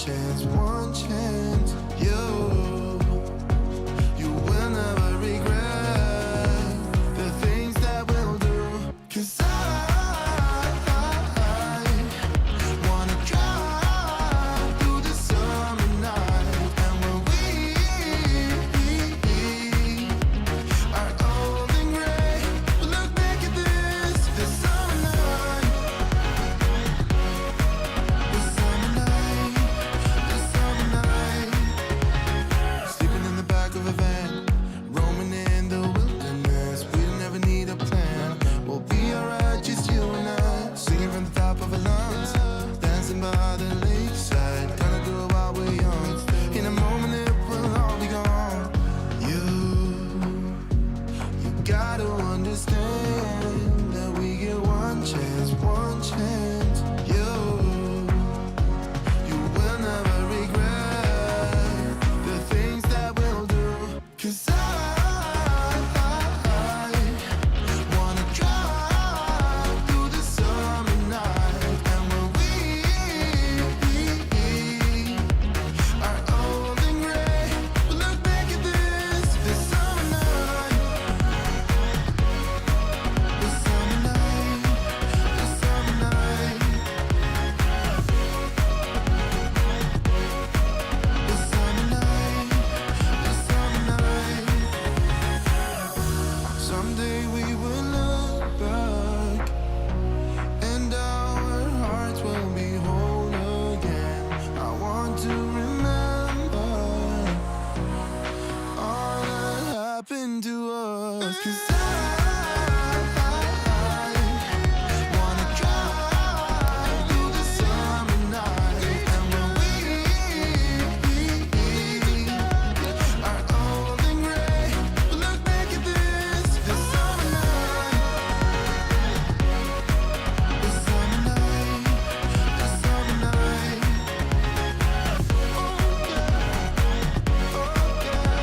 one chance. You will never regret the things that we'll do. 'Cause I wanna drive through the summer night, and when we are old and gray, we'll look back at this summer night, this summer night, this summer night. Sleeping in the back of a van, roaming in the wilderness. We'll never need a plan. We'll be alright, just you and I. Singing from the top of our lungs, dancing by the lakeside. Gonna do it while we're young. In a moment it will all be gone. You gotta understand that we get one chance, one chance. You will never regret the things that we'll do. 'Cause I wanna drive through the summer night, and when we are old and gray, we'll look back at this summer night, this summer night, this summer night, this summer night, this summer night. Someday we will look back, and our hearts will be whole again. I want to remember all that happened to us. 'Cause I wanna drive through the summer night, and when we are old and gray, we'll look back at this summer night, this summer night, this summer night. Oh yeah,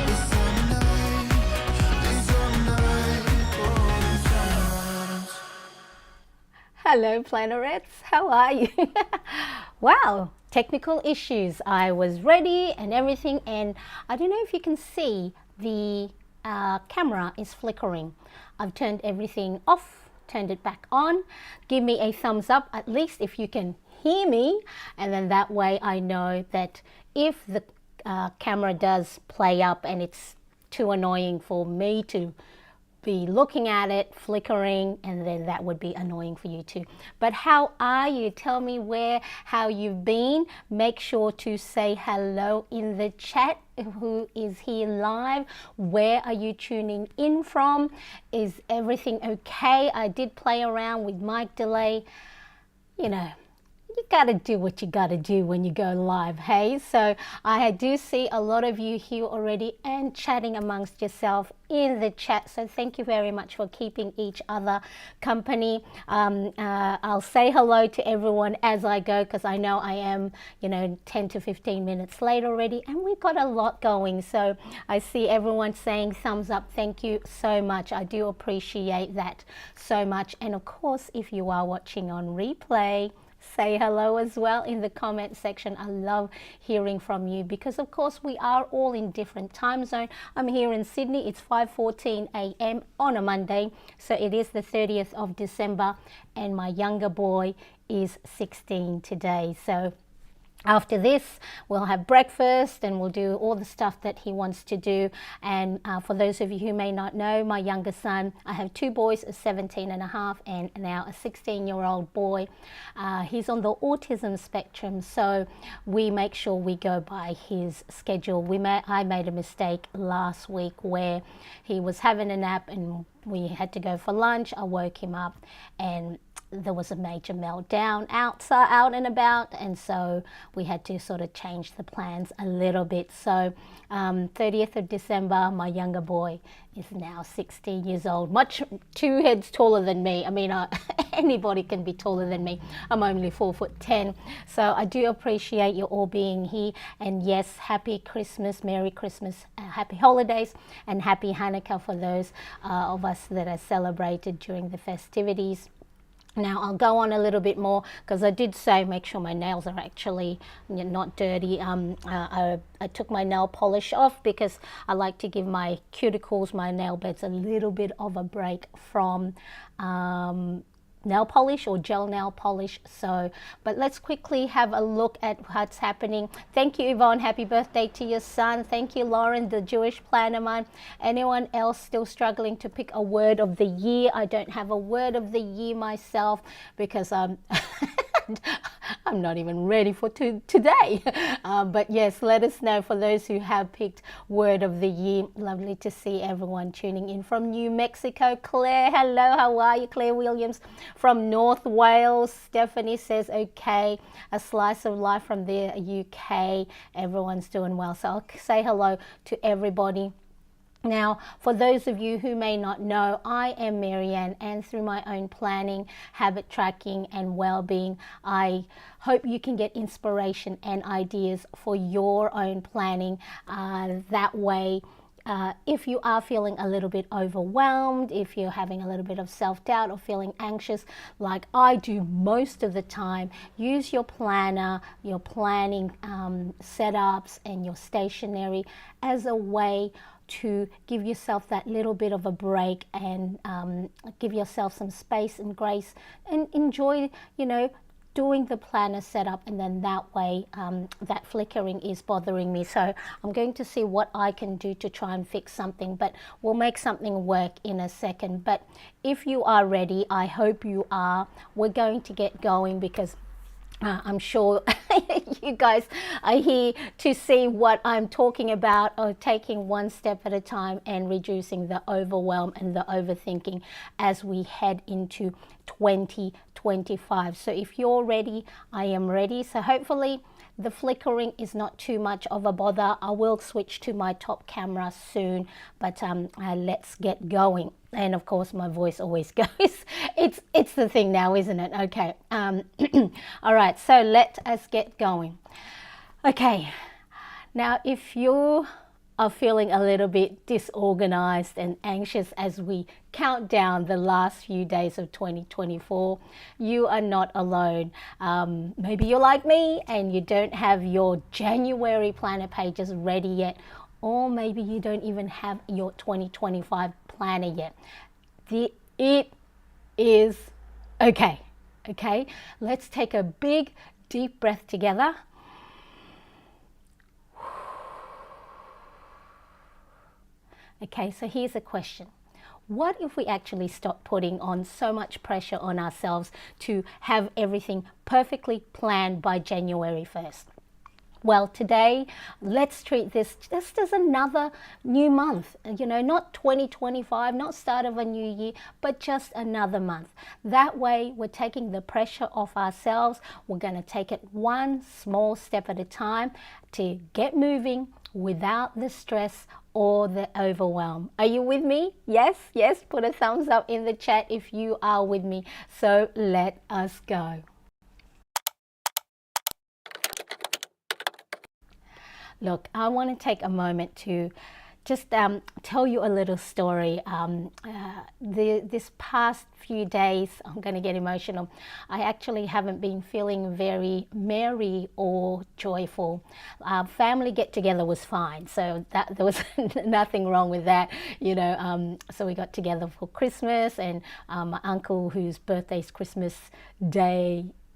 this summer night, this summer night, oh, this summer night. Hello, Planarets. How are you? Wow, technical issues. I was ready and everything, and I don't know if you can see the camera is flickering. I've turned everything off, turned it back on. Give me a thumbs up, at least if you can hear me, and then that way I know that if the camera does play up and it's too annoying for me to be looking at it flickering, and then that would be annoying for you too. But how are you? Tell me how you've been. Make sure to say hello in the chat. Who is here live? Where are you tuning in from? Is everything okay? I did play around with mic delay. You know, you gotta do what you gotta do when you go live, hey? So I do see a lot of you here already and chatting amongst yourself in the chat. So thank you very much for keeping each other company. I'll say hello to everyone as I go, because I know I am, 10 to 15 minutes late already, and we've got a lot going. So I see everyone saying thumbs up. Thank you so much. I do appreciate that so much. And of course, if you are watching on replay, say hello as well in the comment section. I love hearing from you, because of course we are all in different time zone. I'm here in Sydney. It's 5:14 a.m. on a Monday, so it is the 30th of December, and my younger boy is 16 today. So after this, we'll have breakfast and we'll do all the stuff that he wants to do. And for those of you who may not know, my younger son, I have two boys, a 17 and a half and now a 16-year-old boy. He's on the autism spectrum, so we make sure we go by his schedule. I made a mistake last week where he was having a nap and we had to go for lunch. I woke him up and there was a major meltdown out and about, and so we had to sort of change the plans a little bit. So 30th of December, my younger boy is now 16 years old, two heads taller than me. I mean, anybody can be taller than me. I'm only 4'10". So I do appreciate you all being here, and yes, happy Christmas, Merry Christmas, happy holidays, and happy Hanukkah for those of us that are celebrated during the festivities. Now I'll go on a little bit more because I did say make sure my nails are actually not dirty. I took my nail polish off because I like to give my cuticles, my nail beds, a little bit of a break from nail polish or gel nail polish. So, but let's quickly have a look at what's happening. Thank you, Yvonne. Happy birthday to your son. Thank you, Lauren, the Jewish planner man. Anyone else still struggling to pick a word of the year? I don't have a word of the year myself because I'm I'm not even ready for today. But yes, let us know for those who have picked word of the year. Lovely to see everyone tuning in from New Mexico. Claire, hello, how are you? Claire Williams from North Wales. Stephanie says, okay, a slice of life from the UK. Everyone's doing well. So I'll say hello to everybody. Now, for those of you who may not know, I am Marianne, and through my own planning, habit tracking, and well-being, I hope you can get inspiration and ideas for your own planning. That way, if you are feeling a little bit overwhelmed, if you're having a little bit of self-doubt or feeling anxious like I do most of the time, use your planner, your planning setups, and your stationery as a way to give yourself that little bit of a break and give yourself some space and grace and enjoy, doing the planner setup. And then that way, that flickering is bothering me. So I'm going to see what I can do to try and fix something, but we'll make something work in a second. But if you are ready, I hope you are, we're going to get going because I'm sure you guys are here to see what I'm talking about, or taking one step at a time and reducing the overwhelm and the overthinking as we head into 2025. So if you're ready, I am ready. So hopefully the flickering is not too much of a bother. I will switch to my top camera soon, but let's get going. And of course, my voice always goes. It's the thing now, isn't it? Okay. All right. So let us get going. Okay. Now, if you are feeling a little bit disorganized and anxious as we count down the last few days of 2024, you are not alone. Maybe you're like me and you don't have your January planner pages ready yet, or maybe you don't even have your 2025 planner yet. It is okay. Okay, let's take a big deep breath together. Okay, so here's a question. What if we actually stop putting on so much pressure on ourselves to have everything perfectly planned by January 1st? Well, today, let's treat this just as another new month, not 2025, not start of a new year, but just another month. That way, we're taking the pressure off ourselves. We're going to take it one small step at a time to get moving without the stress or the overwhelm. Are you with me? Yes, put a thumbs up in the chat if you are with me. So let us go. Look, I want to take a moment to just tell you a little story. This past few days, I'm going to get emotional. I actually haven't been feeling very merry or joyful. Family get together was fine, so there was nothing wrong with that. So we got together for Christmas, and my uncle, whose birthday is Christmas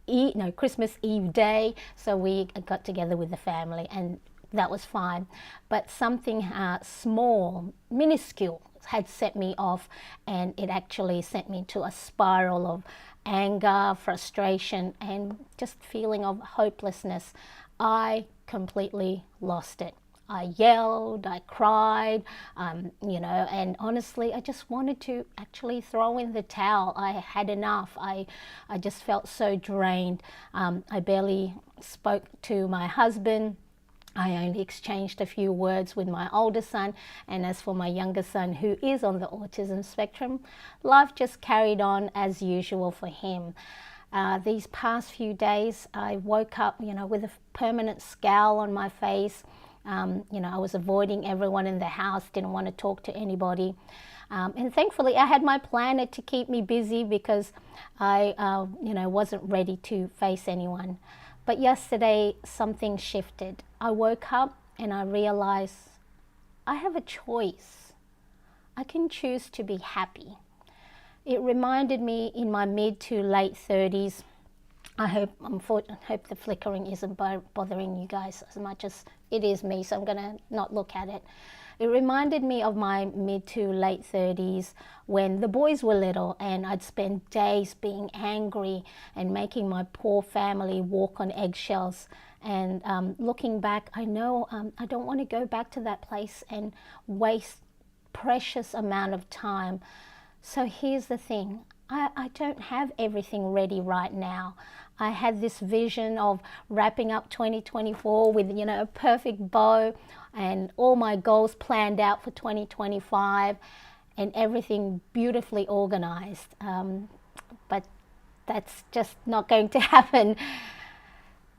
Eve day, so we got together with the family, and that was fine. But something small, minuscule, had set me off, and it actually sent me to a spiral of anger, frustration, and just feeling of hopelessness. I completely lost it. I yelled, I cried, and honestly, I just wanted to actually throw in the towel. I had enough. I just felt so drained. I barely spoke to my husband. I only exchanged a few words with my older son, and as for my younger son, who is on the autism spectrum, life just carried on as usual for him. These past few days, I woke up, with a permanent scowl on my face. You know, I was avoiding everyone in the house, didn't want to talk to anybody. And thankfully, I had my planner to keep me busy because I, you know, wasn't ready to face anyone. But yesterday, something shifted. I woke up and I realized I have a choice. I can choose to be happy. It reminded me in my mid to late 30s. I hope the flickering isn't bothering you guys as much as it is me, so I'm gonna not look at it. It reminded me of my mid to late 30s when the boys were little and I'd spend days being angry and making my poor family walk on eggshells. And looking back, I know I don't want to go back to that place and waste precious amount of time. So here's the thing, I don't have everything ready right now. I had this vision of wrapping up 2024 with, you know, a perfect bow and all my goals planned out for 2025 and everything beautifully organized. But that's just not going to happen.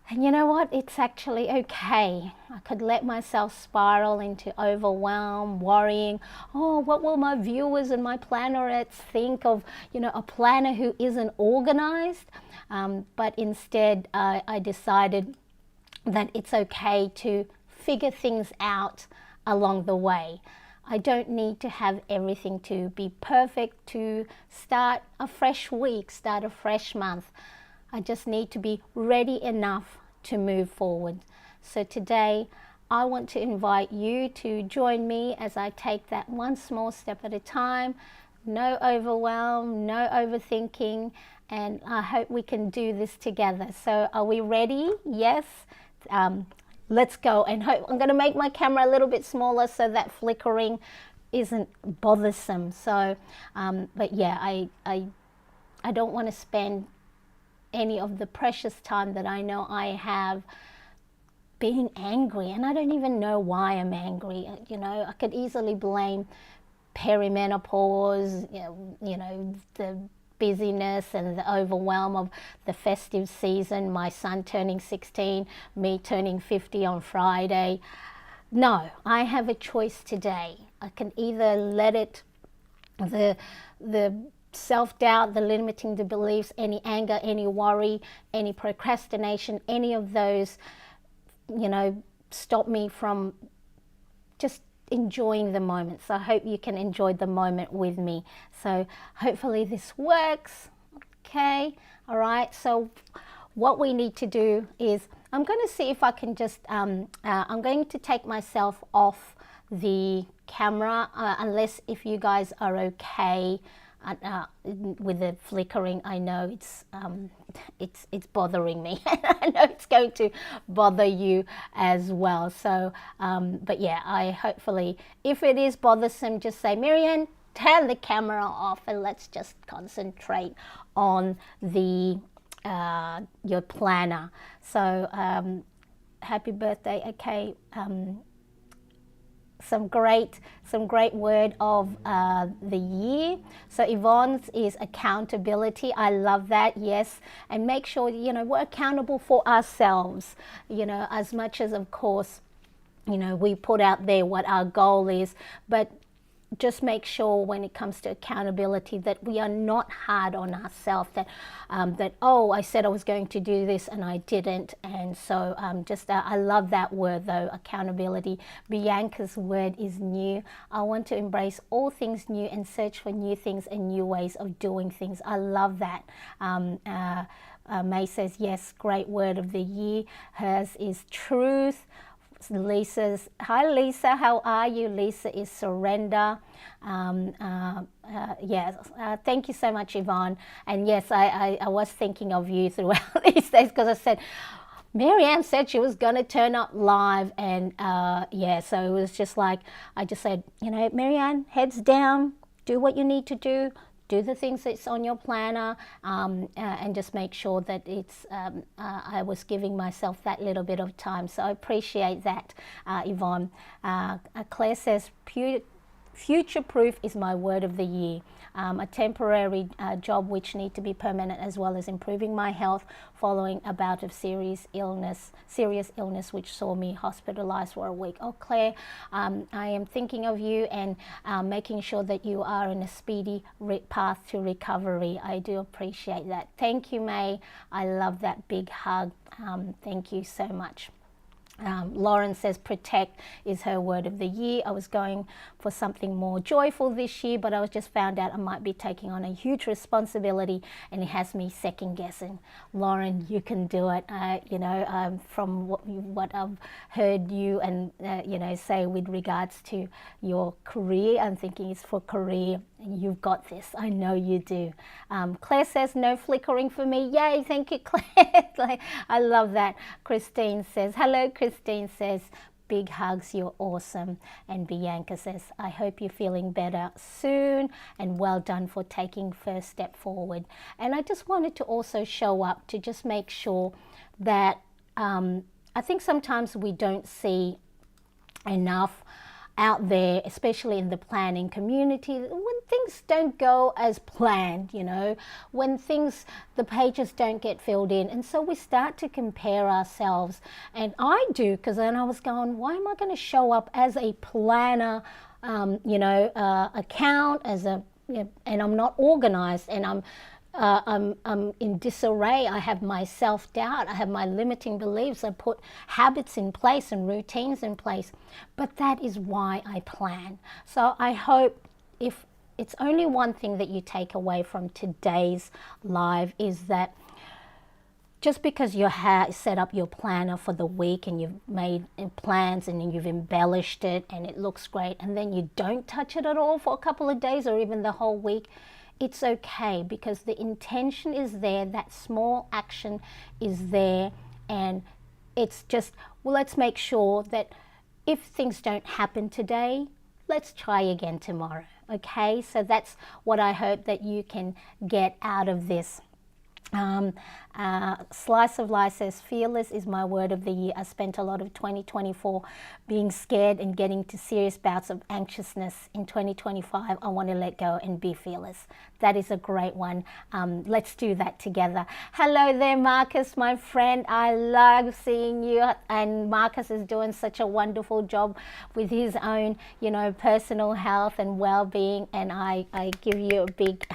And you know what? It's actually okay. I could let myself spiral into overwhelm, worrying, oh, what will my viewers and my plannerettes think of, you know, a planner who isn't organized? But instead, I decided that it's okay to figure things out along the way. I don't need to have everything to be perfect to start a fresh week, start a fresh month. I just need to be ready enough to move forward. So today, I want to invite you to join me as I take that one small step at a time. No overwhelm, no overthinking, and I hope we can do this together. So are we ready? Yes? Let's go. And hope I'm going to make my camera a little bit smaller so that flickering isn't bothersome. So, but yeah, I don't want to spend any of the precious time that I know I have being angry, and I don't even know why I'm angry. You know, I could easily blame perimenopause, you know, the busyness and the overwhelm of the festive season, my son turning 16, me turning 50 on Friday. No, I have a choice today. I can either let it, the self-doubt, the limiting the beliefs, any anger, any worry, any procrastination, any of those, you know, stop me from just enjoying the moment. So I hope you can enjoy the moment with me. So hopefully this works. Okay, all right. So what we need to do is I'm going to see if I can just, I'm going to take myself off the camera unless if you guys are okay with the flickering. I know it's bothering me. I know it's going to bother you as well. So, but yeah, I hopefully, if it is bothersome, just say, Marianne, turn the camera off and let's just concentrate on the your planner. So, happy birthday. Okay. Some great word of the year. So Yvonne's is accountability. I love that. Yes, and make sure, you know, we're accountable for ourselves, you know, as much as, of course, you know, we put out there what our goal is, but just make sure when it comes to accountability that we are not hard on ourselves, that oh, I said I was going to do this and I didn't. And so I love that word though, accountability. Bianca's word is new. I want to embrace all things new and search for new things and new ways of doing things. I love that. May says yes, great word of the year. Hers is truth. Lisa's, hi Lisa, how are you? Lisa is surrender. Yes, thank you so much, Yvonne. And yes, I was thinking of you throughout these days because I said, Marianne said she was going to turn up live, and yeah, so it was just like, I just said, you know, Marianne, heads down, do what you need to do the things that's on your planner, and just make sure that it's, I was giving myself that little bit of time. So I appreciate that, Yvonne. Claire says, Future proof is my word of the year. A temporary job which need to be permanent, as well as improving my health following a bout of serious illness which saw me hospitalized for a week. Oh, Claire, I am thinking of you and making sure that you are in a speedy path to recovery. I do appreciate that. Thank you, May. I love that big hug. Thank you so much. Lauren says protect is her word of the year. I was going for something more joyful this year, but I was just found out I might be taking on a huge responsibility, and it has me second guessing. Lauren, you can do it. From what I've heard you and say with regards to your career, I'm thinking it's for career. You've got this. I know you do. Claire says no flickering for me. Yay, thank you, Claire. I love that. Christine says, hello, Christine says, big hugs, you're awesome. And Bianca says, I hope you're feeling better soon, and well done for taking first step forward. And I just wanted to also show up to just make sure that I think sometimes we don't see enough out there, especially in the planning community, when things don't go as planned, when the pages don't get filled in. And so we start to compare ourselves. And I do, because then I was going, why am I going to show up as a planner, account, and I'm not organized, and I'm in disarray. I have my self-doubt. I have my limiting beliefs. I put habits in place and routines in place. But that is why I plan. So I hope, if it's only one thing that you take away from today's live, is that just because you set up your planner for the week and you've made plans and you've embellished it and it looks great, and then you don't touch it at all for a couple of days or even the whole week, it's okay, because the intention is there, that small action is there, and it's just, well, let's make sure that if things don't happen today, let's try again tomorrow, okay? So that's what I hope that you can get out of this. Slice of Life says, fearless is my word of the year. I spent a lot of 2024 being scared and getting to serious bouts of anxiousness. In 2025, I want to let go and be fearless. That is a great one. Let's do that together. Hello there, Marcus, my friend. I love seeing you. And Marcus is doing such a wonderful job with his own, personal health and well-being. And I give you a big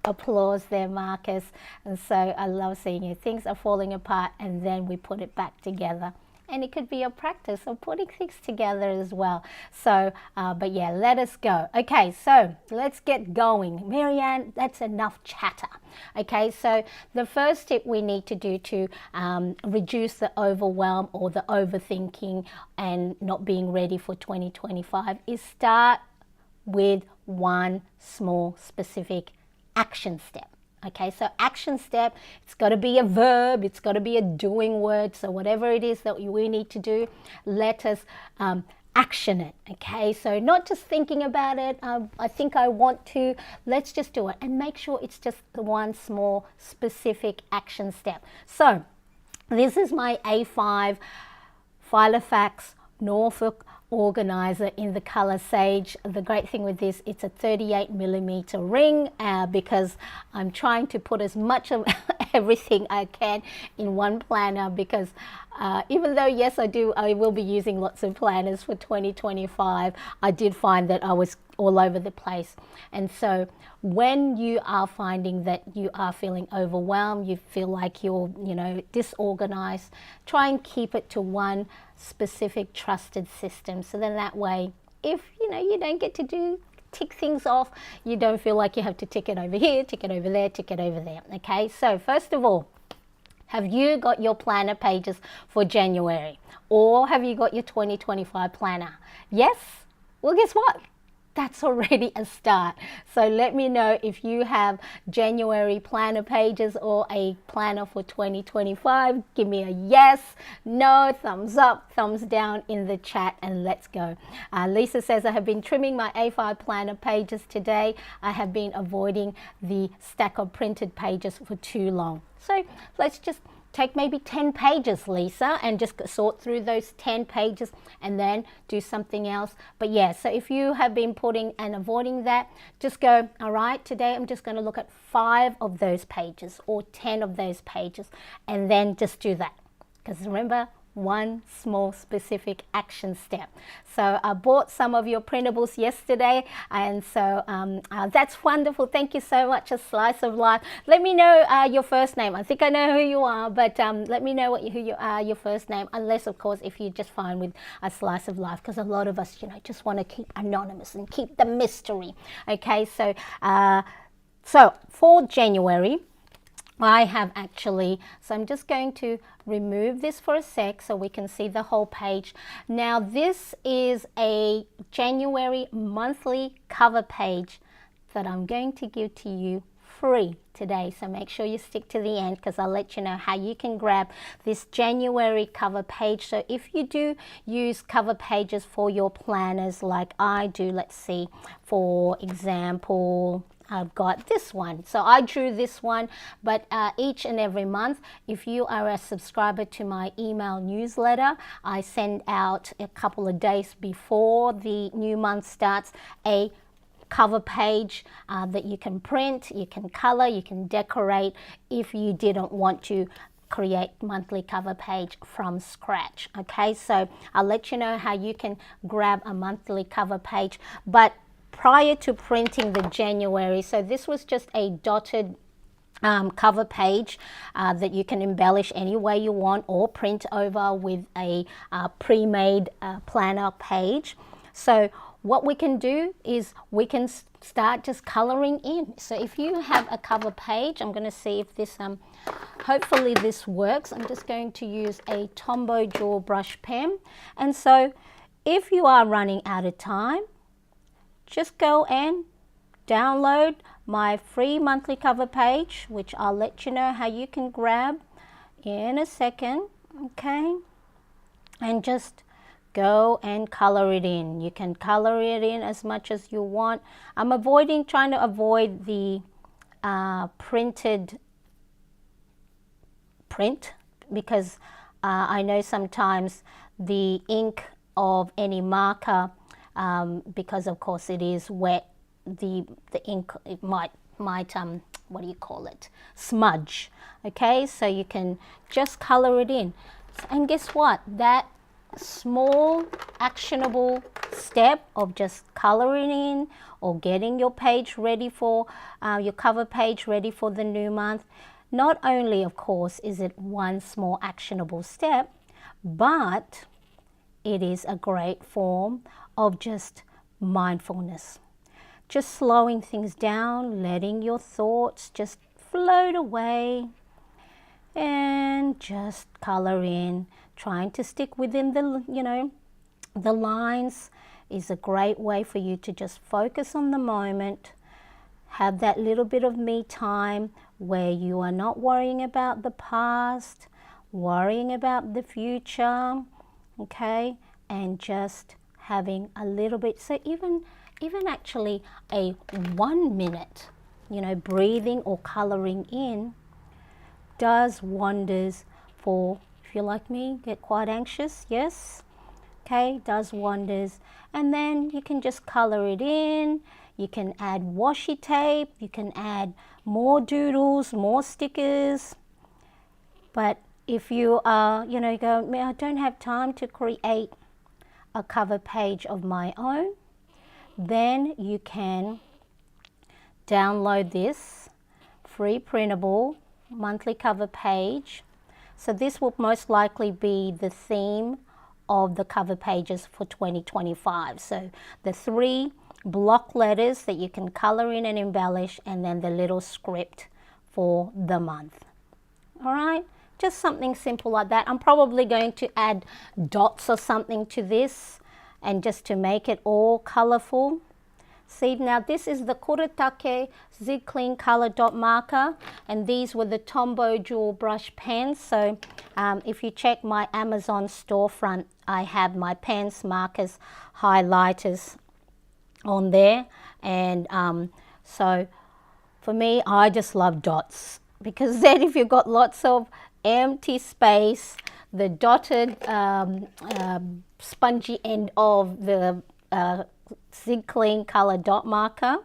applause there, Marcus. And so I love seeing you. Things are falling apart, and then we put it back together. And it could be a practice of putting things together as well. So, but yeah, let us go. Okay, so let's get going. Marianne, that's enough chatter. Okay, so the first tip we need to do to reduce the overwhelm or the overthinking and not being ready for 2025 is start with one small specific action step. Okay, so action step, it's got to be a verb, it's got to be a doing word. So whatever it is that we need to do, let us action it. Okay, so not just thinking about it, I think I want to, let's just do it, and make sure it's just the one small specific action step. So this is my A5 Filofax Norfolk Organiser in the color Sage. The great thing with this, it's a 38mm ring, because I'm trying to put as much of everything I can in one planner, because even though, yes, I will be using lots of planners for 2025, I did find that I was all over the place. And so when you are finding that you are feeling overwhelmed, you feel like you're, disorganized, try and keep it to one specific trusted system. So then that way, if, you don't get to tick things off, you don't feel like you have to tick it over here, tick it over there, tick it over there. Okay, so first of all, have you got your planner pages for January? Or have you got your 2025 planner? Yes? Well, guess what? That's already a start. So let me know if you have January planner pages or a planner for 2025. Give me a yes, no, thumbs up, thumbs down in the chat, and let's go. Lisa says, I have been trimming my A5 planner pages today. I have been avoiding the stack of printed pages for too long. So let's just take maybe 10 pages, Lisa, and just sort through those 10 pages and then do something else. But yeah, so if you have been putting and avoiding that, just go, all right, today I'm just going to look at 5 of those pages or 10 of those pages, and then just do that. Because remember, one small specific action step. So I bought some of your printables yesterday, and so that's wonderful. Thank you so much, A Slice of Life. Let me know your first name. I think I know who you are, but let me know who you are, your first name, unless of course if you're just fine with A Slice of Life, because a lot of us, just want to keep anonymous and keep the mystery. Okay, so for January, I have actually, so I'm just going to remove this for a sec so we can see the whole page. Now this is a January monthly cover page that I'm going to give to you free today. So make sure you stick to the end, because I'll let you know how you can grab this January cover page. So if you do use cover pages for your planners like I do, let's see, for example, I've got this one. So I drew this one, but each and every month, if you are a subscriber to my email newsletter, I send out a couple of days before the new month starts a cover page that you can print, you can color, you can decorate if you didn't want to create monthly cover page from scratch. Okay, so I'll let you know how you can grab a monthly cover page. But prior to printing the January, so this was just a dotted cover page that you can embellish any way you want or print over with a pre-made planner page. So what we can do is we can start just coloring in. So if you have a cover page, I'm going to see if this hopefully this works. I'm just going to use a Tombow Jaw brush pen. And so if you are running out of time, just go and download my free monthly cover page, which I'll let you know how you can grab in a second, okay? And just go and color it in. You can color it in as much as you want. I'm trying to avoid the printed print, because I know sometimes the ink of any marker, because of course it is wet, the ink, it might what do you call it, smudge. Okay, so you can just color it in. And guess what, that small actionable step of just coloring in or getting your page ready for your cover page ready for the new month, not only of course is it one small actionable step, but it is a great form of just mindfulness, just slowing things down, letting your thoughts just float away, and just color in, trying to stick within the lines is a great way for you to just focus on the moment, have that little bit of me time where you are not worrying about the past, worrying about the future, okay, and just having a little bit, so even actually a 1 minute, breathing or coloring in does wonders for, if you're like me, get quite anxious, yes, okay, does wonders. And then you can just color it in, you can add washi tape, you can add more doodles, more stickers. But if you are, go, I don't have time to create a cover page of my own, then you can download this free printable monthly cover page. So this will most likely be the theme of the cover pages for 2025. So the 3 block letters that you can color in and embellish, and then the little script for the month. All right, just something simple like that. I'm probably going to add dots or something to this, and just to make it all colorful. See, now this is the Kuretake Zig Clean Color Dot Marker, and these were the Tombow Jaw Brush pens. So if you check my Amazon storefront, I have my pens, markers, highlighters on there. And so for me, I just love dots, because then if you've got lots of empty space, the dotted spongy end of the Zig Clean color dot marker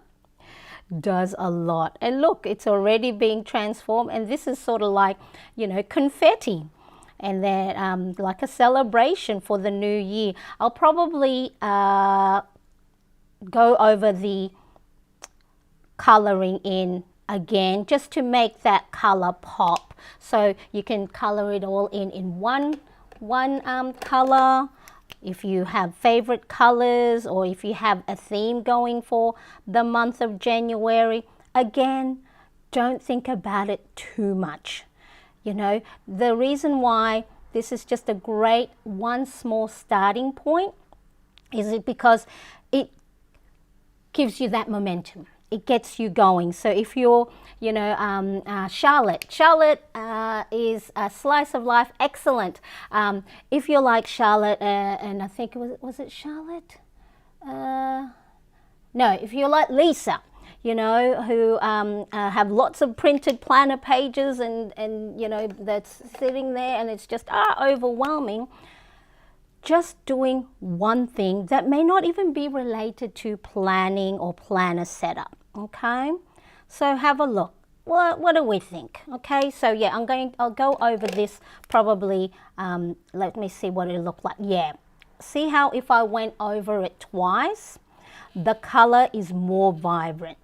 does a lot. And look, it's already being transformed, and this is sort of like, you know, confetti, and then like a celebration for the new year. I'll probably go over the coloring in again just to make that color pop, so you can color it all in one color. If you have favorite colors, or if you have a theme going for the month of January, again, don't think about it too much. You know, the reason why this is just a great one small starting point is it because it gives you that momentum. It gets you going. So if you're, you know, Charlotte is a slice of life, excellent. If you're like Charlotte, and I think was it Charlotte? No, if you're like Lisa, you know, who have lots of printed planner pages, and you know, that's sitting there and it's just overwhelming. Just doing one thing that may not even be related to planning or planner setup. Okay, so have a look. What do we think? Okay, so yeah, I'll go over this probably. Let me see what it looked like. Yeah, see how if I went over it twice, the color is more vibrant.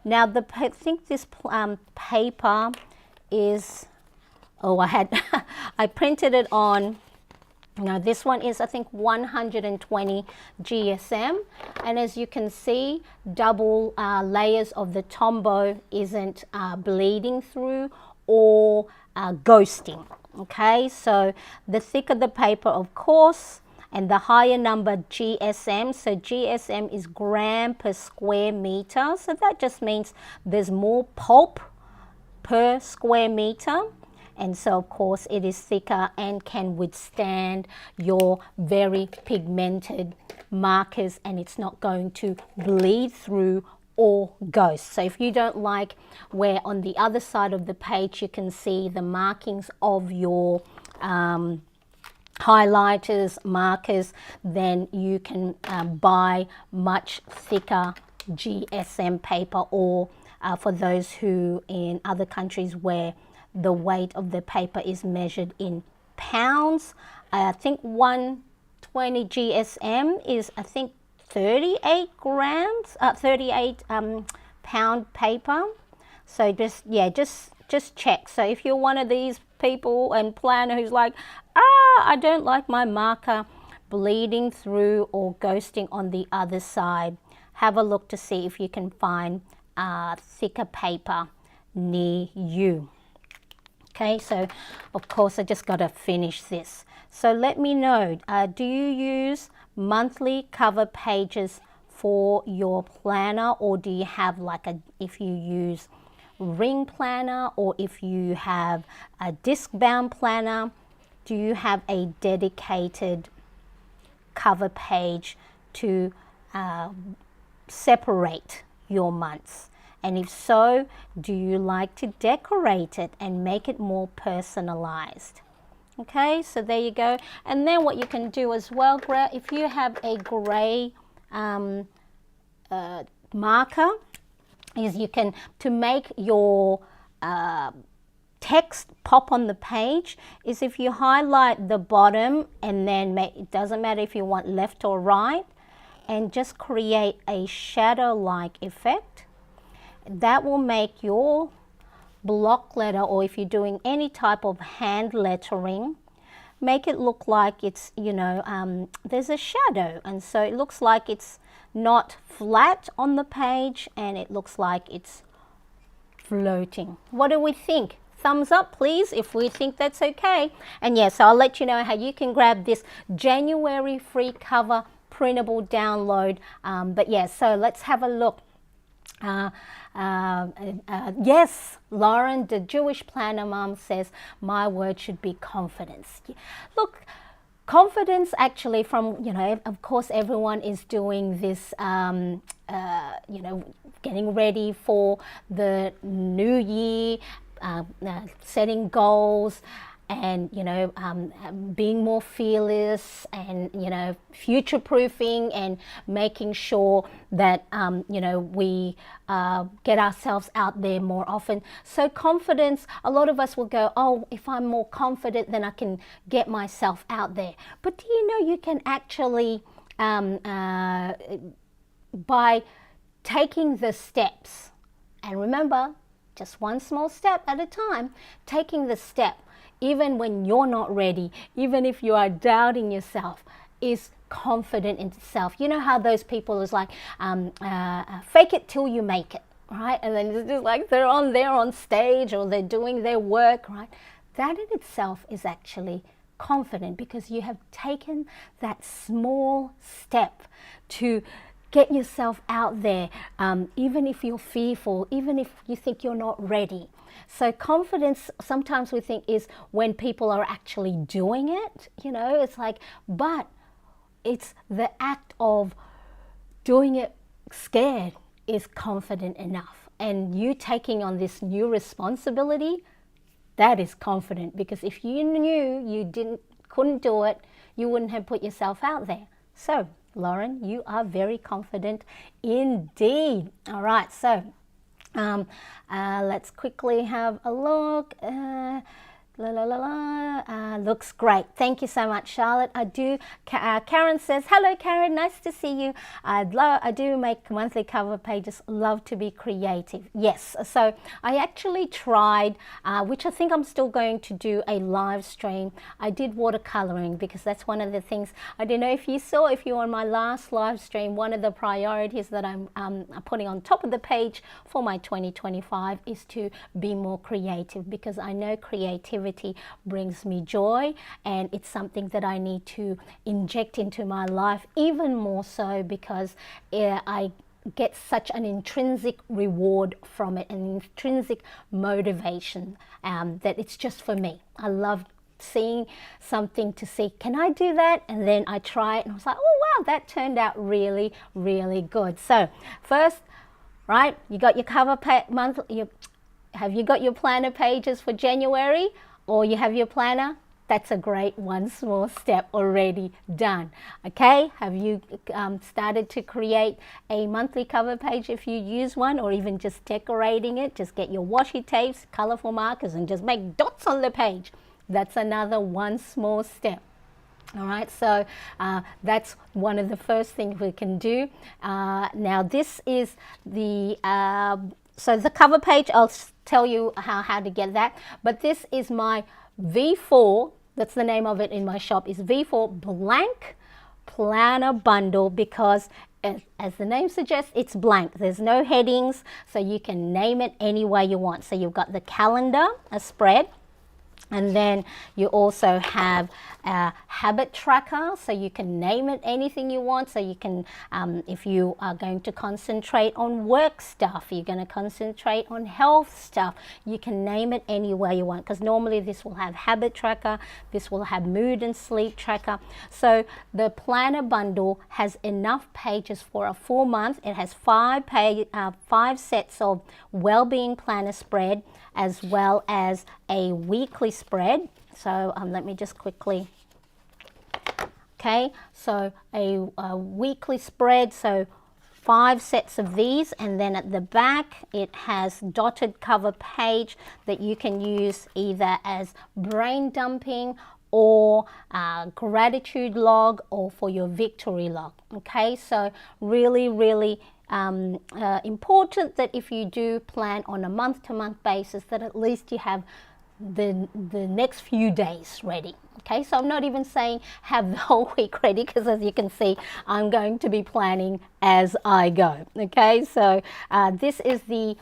Now I think this paper is, I printed it on. Now this one is, I think, 120 GSM, and as you can see, double layers of the Tombow isn't bleeding through or ghosting. Okay, so the thicker the paper, of course, and the higher number GSM. So GSM is gram per square meter, so that just means there's more pulp per square meter. And so, of course, it is thicker and can withstand your very pigmented markers, and it's not going to bleed through or ghost. So if you don't like where on the other side of the page you can see the markings of your highlighters, markers, then you can buy much thicker GSM paper, or for those who in other countries where the weight of the paper is measured in pounds, I think 120 GSM is, I think, 38 grams, 38 pound paper. So just check. So if you're one of these people and planner who's like, I don't like my marker bleeding through or ghosting on the other side, have a look to see if you can find thicker paper near you. Okay, so of course I just got to finish this. So let me know, do you use monthly cover pages for your planner, or do you have like if you use ring planner, or if you have a disc bound planner, do you have a dedicated cover page to separate your months? And if so, do you like to decorate it and make it more personalized? Okay, so there you go. And then what you can do as well, if you have a gray marker, is you can, to make your text pop on the page, is if you highlight the bottom, and then it doesn't matter if you want left or right, and just create a shadow-like effect. That will make your block letter, or if you're doing any type of hand lettering, make it look like it's, you know, there's a shadow, and so it looks like it's not flat on the page, and it looks like it's floating. What do we think? Thumbs up, please, if we think that's okay. And yes, I'll let you know how you can grab this January free cover printable download. But yeah, so let's have a look. Yes, Lauren, the Jewish planner mom, says my word should be confidence. Look, confidence actually, from, you know, of course everyone is doing this, you know, getting ready for the new year, setting goals. and being more fearless, and future proofing, and making sure that we get ourselves out there more often. So confidence, a lot of us will go, oh, if I'm more confident, then I can get myself out there. But do you know you can actually by taking the steps, and remember, just one small step at a time, taking the step, even when you're not ready, even if you are doubting yourself, is confident in self. You know how those people is like, fake it till you make it, right? And then it's just like they're on stage, or they're doing their work, right? That in itself is actually confident, because you have taken that small step to get yourself out there, even if you're fearful, even if you think you're not ready. So confidence, sometimes we think, is when people are actually doing it, it's like, but it's the act of doing it scared is confident enough. And you taking on this new responsibility, that is confident, because if you knew you couldn't do it, you wouldn't have put yourself out there. So Lauren, you are very confident indeed. All right, so let's quickly have a look. Looks great. Thank you so much, Charlotte. I do. Karen says, hello, Karen. Nice to see you. I do make monthly cover pages. Love to be creative. Yes. So I actually tried, which I think I'm still going to do, a live stream. I did watercoloring, because that's one of the things. I don't know if you saw, if you were on my last live stream, one of the priorities that I'm putting on top of the page for my 2025 is to be more creative, because I know creativity brings me joy, and it's something that I need to inject into my life even more so, because I get such an intrinsic reward from it, an intrinsic motivation, that it's just for me. I love seeing something to see, can I do that? And then I try it, and I was like, oh wow, that turned out really, really good. So first, right, you got your cover month. Have you got your planner pages for January? Or you have your planner? That's a great one small step already done. Okay, have you started to create a monthly cover page if you use one, or even just decorating it? Just get your washi tapes, colorful markers, and just make dots on the page. That's another one small step. All right, so that's one of the first things we can do. Now this is the so the cover page, I'll tell you how to get that. But this is my V4, that's the name of it in my shop, is V4 blank planner bundle, because as the name suggests, it's blank. There's no headings, so you can name it any way you want. So you've got the calendar, a spread, and then you also have a habit tracker, so you can name it anything you want. So you can, if you are going to concentrate on work stuff, you're going to concentrate on health stuff, you can name it any way you want, because normally this will have habit tracker, this will have mood and sleep tracker. So the planner bundle has enough pages for a full month. It has 5 sets of well-being planner spread, as well as a weekly spread. So let me just quickly, okay, so a weekly spread, so 5 sets of these, and then at the back it has dotted cover page that you can use either as brain dumping, or gratitude log, or for your victory log. Okay, so really, really important that if you do plan on a month-to-month basis, that at least you have the next few days ready. Okay, so I'm not even saying have the whole week ready, because as you can see, I'm going to be planning as I go. Okay, so this is the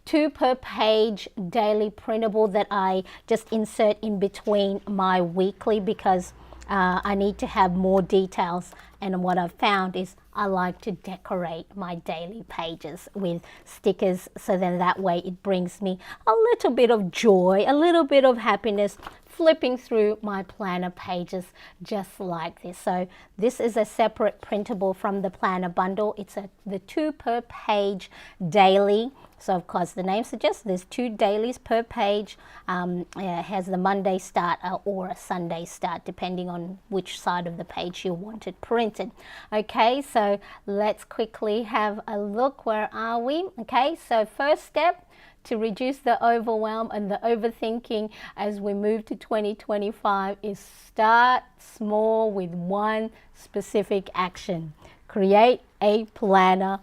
2 per page daily printable that I just insert in between my weekly, because I need to have more details. And what I've found is I like to decorate my daily pages with stickers, so then that way it brings me a little bit of joy, a little bit of happiness flipping through my planner pages just like this. So this is a separate printable from the planner bundle. It's the 2 per page daily So of course the name suggests there's 2 dailies per page. It has the Monday start or a Sunday start, depending on which side of the page you want it printed. Okay, so let's quickly have a look. Where are we? Okay, so first step, to reduce the overwhelm and the overthinking as we move to 2025, is start small with one specific action. Create a planner.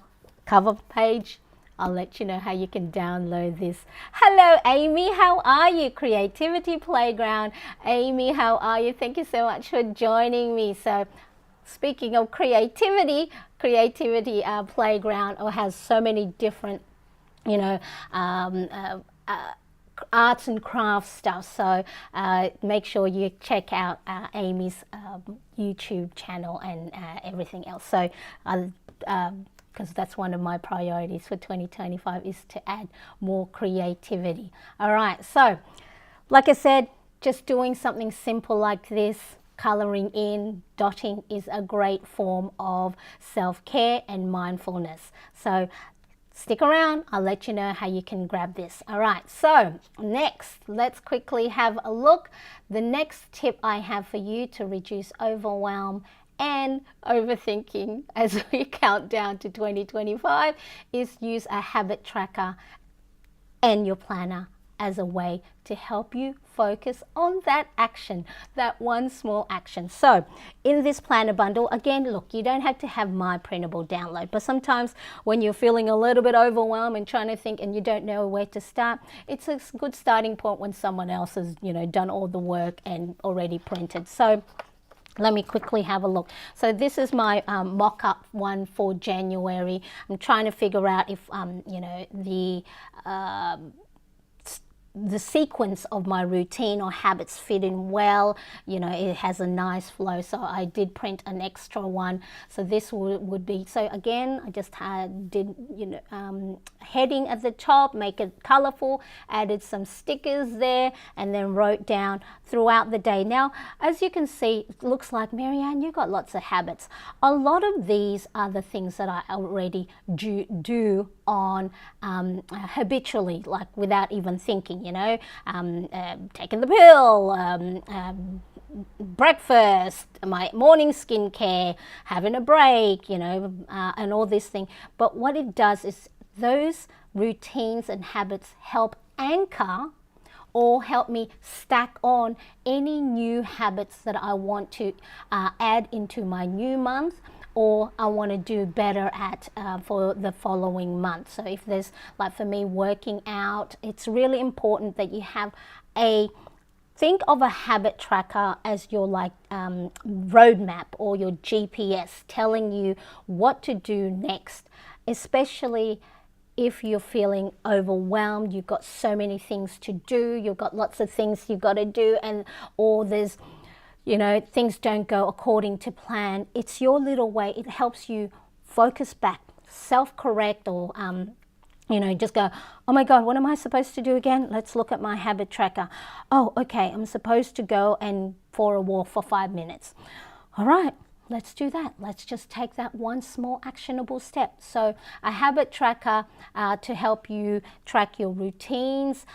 Cover page. I'll let you know how you can download this. Hello, Amy. How are you? Creativity Playground. Amy, how are you? Thank you so much for joining me. So, speaking of creativity, Creativity Playground has so many different, you know, arts and crafts stuff. So make sure you check out Amy's YouTube channel and everything else. So because that's one of my priorities for 2025, is to add more creativity. All right, so like I said, just doing something simple like this, coloring in, dotting, is a great form of self-care and mindfulness. So stick around, I'll let you know how you can grab this. All right, so next, let's quickly have a look. The next tip I have for you to reduce overwhelm and overthinking as we count down to 2025 is use a habit tracker and your planner as a way to help you focus on that action, that one small action. So in this planner bundle, again, look, you don't have to have my printable download, but sometimes when you're feeling a little bit overwhelmed and trying to think and you don't know where to start, it's a good starting point when someone else has, you know, done all the work and already printed. So let me quickly have a look. So this is my mock-up one for January. I'm trying to figure out if, you know, the sequence of my routine or habits fit in well. You know, it has a nice flow, so I did print an extra one. So this would be, so again, I just did, you know, heading at the top, make it colorful, added some stickers there, and then wrote down throughout the day. Now, as you can see, it looks like, Marianne, you've got lots of habits. A lot of these are the things that I already do on habitually, like without even thinking, you know, taking the pill, breakfast, my morning skincare, having a break, you know, and all this thing. But what it does is those routines and habits help anchor or help me stack on any new habits that I want to add into my new month, or I want to do better at for the following month. So if there's, like for me, working out, it's really important that you have think of a habit tracker as your like roadmap or your GPS telling you what to do next, especially if you're feeling overwhelmed, you've got so many things to do, you've got lots of things you've got to do, and or there's, you know, things don't go according to plan. It's your little way. It helps you focus back, self-correct, or you know, just go, oh my God, what am I supposed to do again? Let's look at my habit tracker. Oh, okay, I'm supposed to go and for a walk for 5 minutes. All right, let's do that. Let's just take that one small actionable step. So a habit tracker to help you track your routines.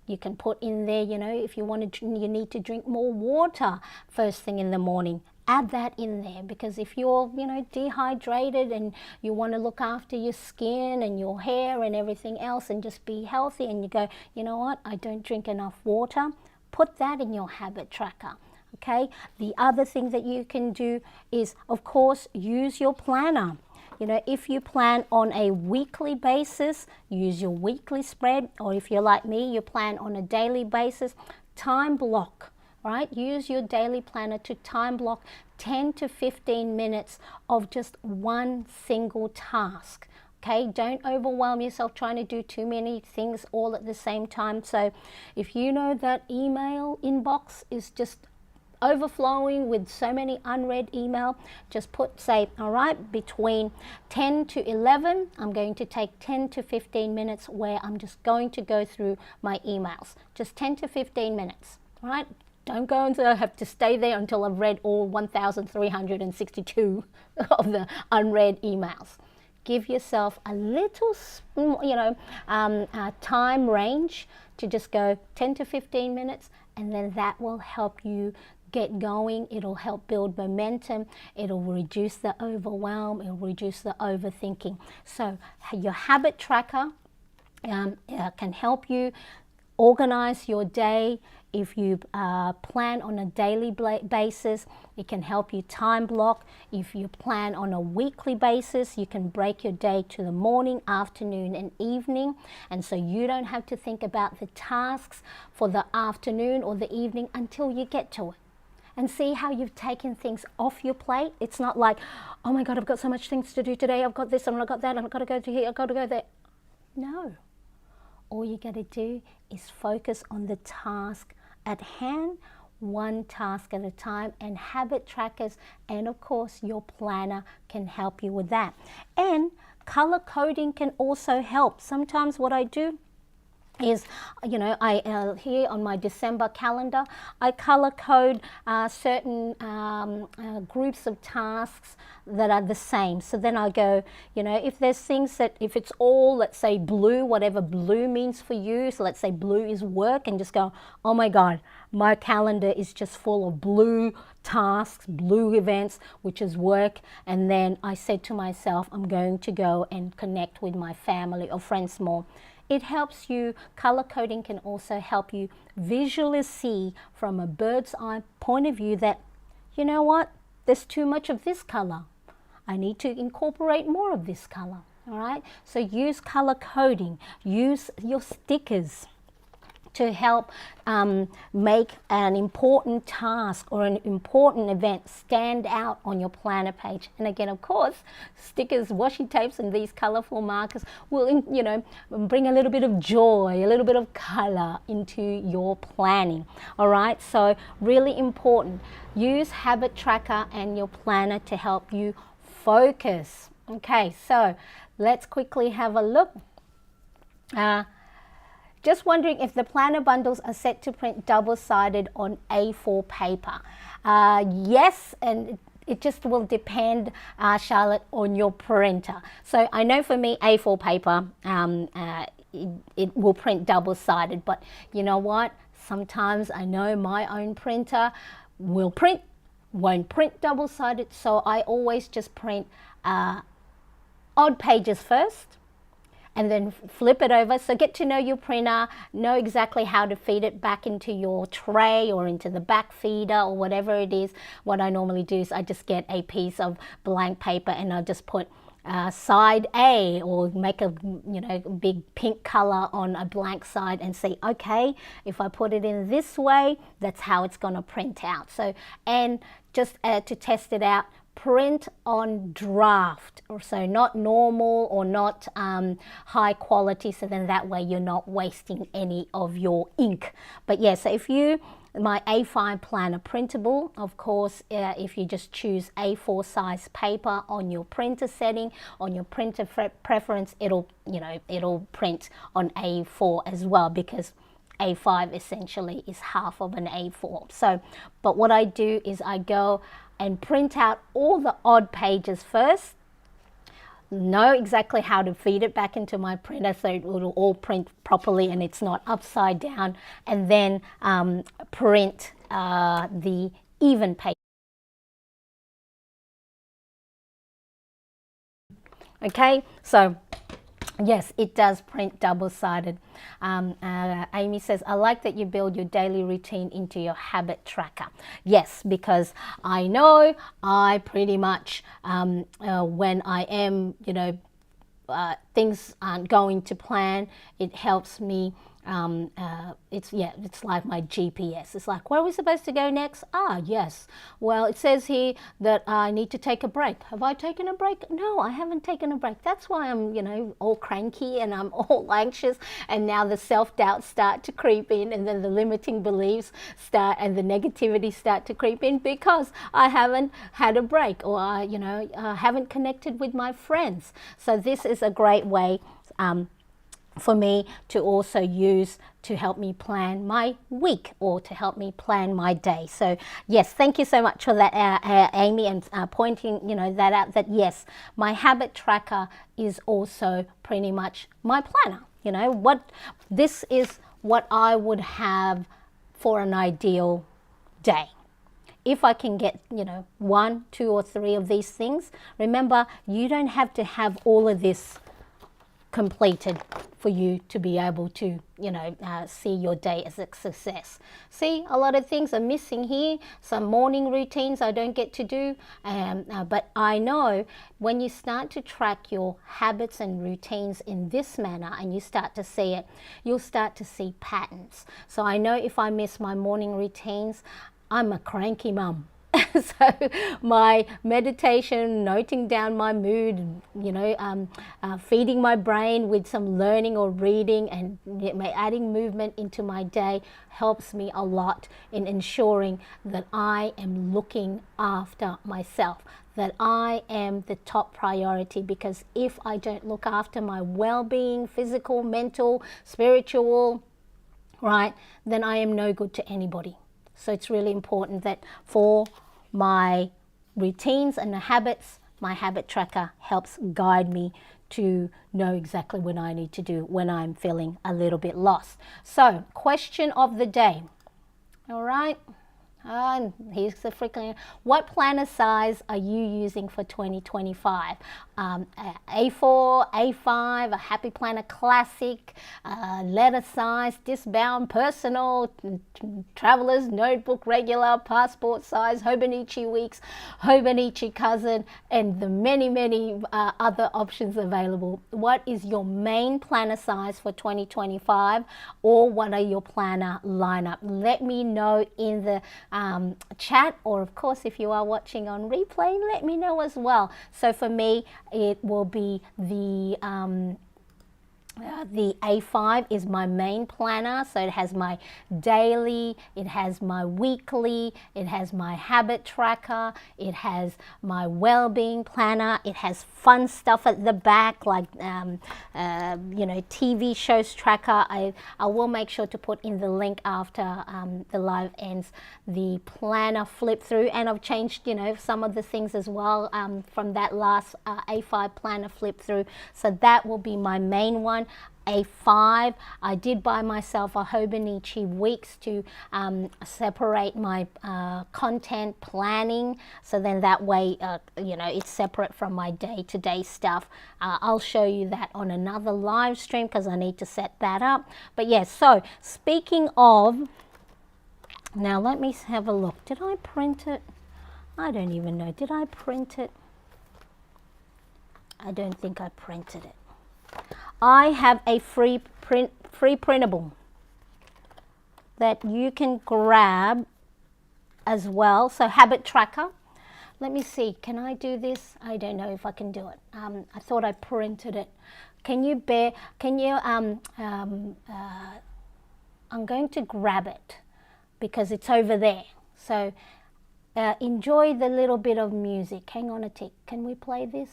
You can put in there, you know, if you you need to drink more water first thing in the morning. Add that in there, because if you're, you know, dehydrated and you want to look after your skin and your hair and everything else and just be healthy, and you go, you know what, I don't drink enough water, put that in your habit tracker. Okay, the other thing that you can do is, of course, use your planner. You know, if you plan on a weekly basis, use your weekly spread, or if you're like me, you plan on a daily basis, time block, right? Use your daily planner to time block 10 to 15 minutes of just one single task. Okay, don't overwhelm yourself trying to do too many things all at the same time. So if you know that email inbox is just overflowing with so many unread email, just put, say, all right, between 10 to 11, I'm going to take 10 to 15 minutes where I'm just going to go through my emails. Just 10 to 15 minutes, all right? Don't go until I have to stay there until I've read all 1,362 of the unread emails. give yourself a little, time range to just go 10 to 15 minutes, and then that will help you get going. It'll help build momentum. It'll reduce the overwhelm. It'll reduce the overthinking. So your habit tracker can help you organize your day. If you plan on a daily basis, it can help you time block. If you plan on a weekly basis, you can break your day to the morning, afternoon, and evening. And so you don't have to think about the tasks for the afternoon or the evening until you get to it. And see how you've taken things off your plate. It's not like, oh my God, I've got so much things to do today. I've got this and I've got that and I've got to go to here, I've got to go there. No. All you got to do is focus on the task at hand, one task at a time, and habit trackers and of course your planner can help you with that. And color coding can also help. Sometimes what I do is, I here on my December calendar, I color code certain groups of tasks that are the same. So then I go, if there's things that, if it's all, let's say blue, whatever blue means for you, so let's say blue is work, and just go, oh my God, my calendar is just full of blue tasks, blue events, which is work. And then I said to myself, I'm going to go and connect with my family or friends more. It helps you, color coding can also help you visually see from a bird's eye point of view that, you know what, there's too much of this color. I need to incorporate more of this color, all right? So use color coding, use your stickers to help make an important task or an important event stand out on your planner page. And again, of course, stickers, washi tapes, and these colorful markers will, bring a little bit of joy, a little bit of color into your planning. All right, so really important. Use habit tracker and your planner to help you focus. Okay, so let's quickly have a look. Just wondering if the planner bundles are set to print double-sided on A4 paper. Yes, and it just will depend, Charlotte, on your printer. So I know for me, A4 paper, it will print double-sided, but you know what? Sometimes I know my own printer won't print double-sided, so I always just print odd pages first, and then flip it over. So get to know your printer, know exactly how to feed it back into your tray or into the back feeder or whatever it is. What I normally do is I just get a piece of blank paper and I'll just put side A, or make a big pink color on a blank side and say, okay, if I put it in this way, that's how it's going to print out. So, and just to test it out, print on draft, or so not normal or not high quality, so then that way you're not wasting any of your ink. But yeah, so if you, my A5 planner printable, of course, if you just choose A4 size paper on your printer setting, on your printer preference, it'll print on A4 as well, because A5 essentially is half of an A4. So, but what I do is I go and print out all the odd pages first, know exactly how to feed it back into my printer so it will all print properly and it's not upside down, and then print the even page. Okay, so yes, it does print double-sided. Amy says, I like that you build your daily routine into your habit tracker. Yes, because I know I pretty much, when I am, things aren't going to plan, it helps me. It's like my GPS. It's like, where are we supposed to go next? Ah, yes. Well, it says here that I need to take a break. Have I taken a break? No, I haven't taken a break. That's why I'm, all cranky and I'm all anxious. And now the self-doubts start to creep in, and then the limiting beliefs start, and the negativity start to creep in because I haven't had a break, or haven't connected with my friends. So this is a great way for me to also use to help me plan my week or to help me plan my day. So yes, thank you so much for that, Amy, and pointing that out, that yes, my habit tracker is also pretty much my planner. This is what I would have for an ideal day. If I can get, 1, 2, or 3 of these things. Remember, you don't have to have all of this completed for you to be able to, see your day as a success. See, a lot of things are missing here. Some morning routines I don't get to do, but I know when you start to track your habits and routines in this manner and you start to see it, you'll start to see patterns. So I know if I miss my morning routines, I'm a cranky mum. So my meditation, noting down my mood, feeding my brain with some learning or reading and adding movement into my day helps me a lot in ensuring that I am looking after myself, that I am the top priority. Because if I don't look after my well-being, physical, mental, spiritual, right, then I am no good to anybody. So it's really important that for my routines and the habits, my habit tracker helps guide me to know exactly what I need to do when I'm feeling a little bit lost. So, question of the day. All right. And here's the freaking, what planner size are you using for 2025? A4, A5, a Happy Planner Classic, letter size, discbound, personal, traveler's notebook, regular, passport size, Hobonichi Weeks, Hobonichi Cousin, and the many, many other options available. What is your main planner size for 2025, or what are your planner lineup? Let me know in the chat, or of course if you are watching on replay, let me know as well. So for me, it will be the A5 is my main planner. So it has my daily, it has my weekly, it has my habit tracker, it has my well-being planner, it has fun stuff at the back like TV shows tracker. I will make sure to put in the link after the live ends, the planner flip through, and I've changed some of the things as well from that last A5 planner flip through. So that will be my main one. A5, I did buy myself a Hobonichi Weeks to separate my content planning, so then that way it's separate from my day-to-day stuff. I'll show you that on another live stream because I need to set that up. But yes, so speaking of, now let me have a look. Did I print it? I don't even know. Did I print it? I don't think I printed it. I have a free printable that you can grab as well. So habit tracker. Let me see. Can I do this? I don't know if I can do it. I thought I printed it. Can you bear? Can you? I'm going to grab it because it's over there. So enjoy the little bit of music. Hang on a tick. Can we play this?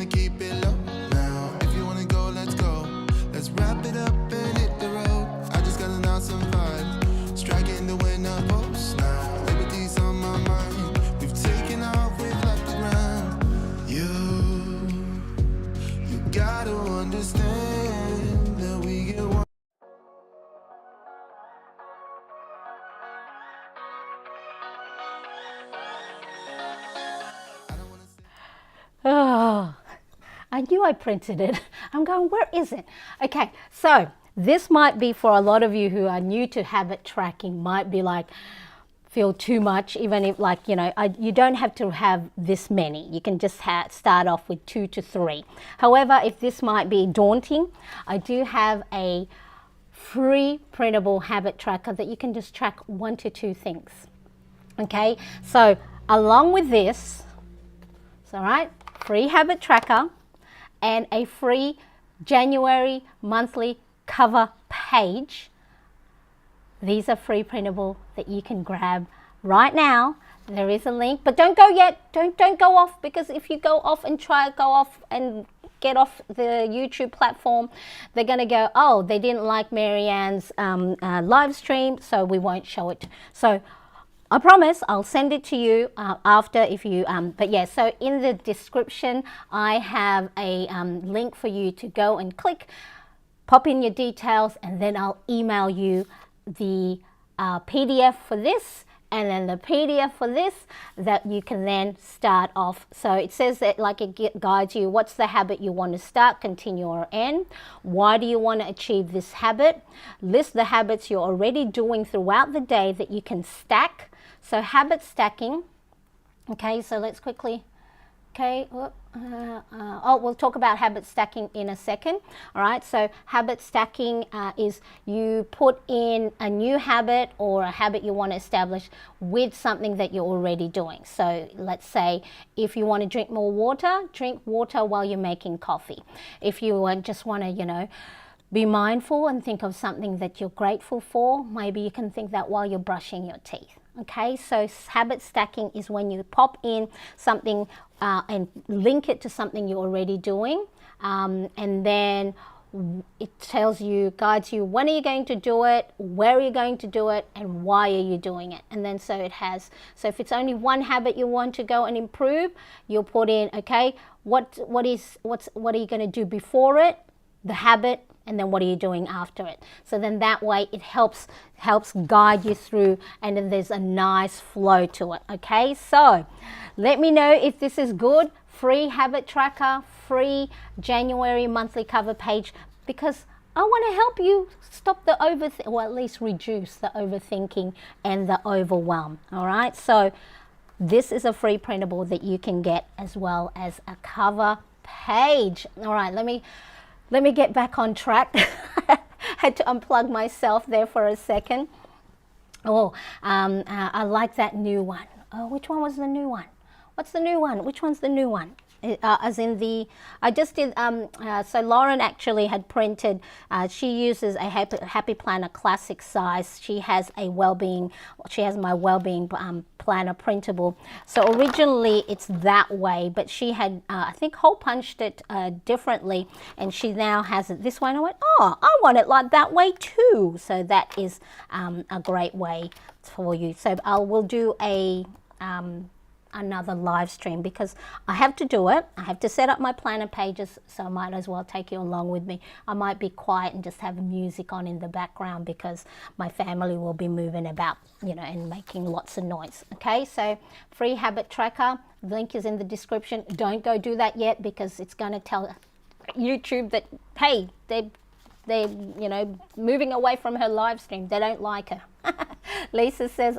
Keep it low now. If you wanna go, let's go. Let's wrap it up and hit the road. I just got an awesome vibe, striking the winner post now. Liberty's on my mind. We've taken off, we've left the ground. You gotta understand that we get one. Oh, I knew I printed it. I'm going, where is it? Okay, so this might be for a lot of you who are new to habit tracking, might be like, feel too much, even if you don't have to have this many. You can just start off with 2 to 3. However, if this might be daunting, I do have a free printable habit tracker that you can just track 1 to 2 things. Okay, so along with this, it's all right, free habit tracker and a free January monthly cover page These are free printable that you can grab right now. There is a link, but don't go yet. Don't go off, because if you go off and get off the YouTube platform, they're going to go, oh, they didn't like Marianne's live stream, so we won't show it. So I promise I'll send it to you after, if you but yeah, so in the description I have a link for you to go and click, pop in your details, and then I'll email you the PDF for this, and then the PDF for this that you can then start off. So it says that, like, it guides you. What's the habit you want to start, continue, or end? Why do you want to achieve this habit? List the habits you're already doing throughout the day that you can stack. So habit stacking. Okay, so let's quickly, okay, we'll talk about habit stacking in a second. All right, so habit stacking is you put in a new habit or a habit you want to establish with something that you're already doing. So let's say if you want to drink more water, drink water while you're making coffee. If you just want to, be mindful and think of something that you're grateful for, maybe you can think that while you're brushing your teeth. Okay, so habit stacking is when you pop in something and link it to something you're already doing, and then it tells you, guides you, when are you going to do it, where are you going to do it, and why are you doing it. And then so if it's only one habit you want to go and improve, you'll put in, okay, what are you going to do before it, the habit, and then what are you doing after it. So then that way it helps guide you through, and then there's a nice flow to it. Okay, so let me know if this is good. Free habit tracker, free January monthly cover page, because I want to help you stop the or at least reduce the overthinking and the overwhelm. All right, so this is a free printable that you can get, as well as a cover page. All right, let me get back on track. Had to unplug myself there for a second. I like that new one. Oh, which one was the new one? What's the new one? Which one's the new one? As in I just did, so Lauren actually had printed, she uses a Happy Planner classic size. She has my wellbeing planner printable. So originally it's that way, but she had, I think, hole punched it differently, and she now has it this way. And I went, oh, I want it like that way too. So that is a great way for you. So we'll do another live stream, because I have to do it. I have to set up my planner pages, so I might as well take you along with me. I might be quiet and just have music on in the background, because my family will be moving about, and making lots of noise. Okay, so free habit tracker, link is in the description. Don't go do that yet, because it's going to tell YouTube that, hey, they're moving away from her live stream. They don't like her. Lisa says,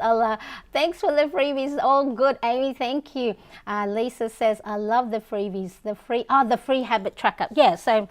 thanks for the freebies. All good, Amy. Thank you. Lisa says, I love the freebies. The free habit tracker. Yeah, so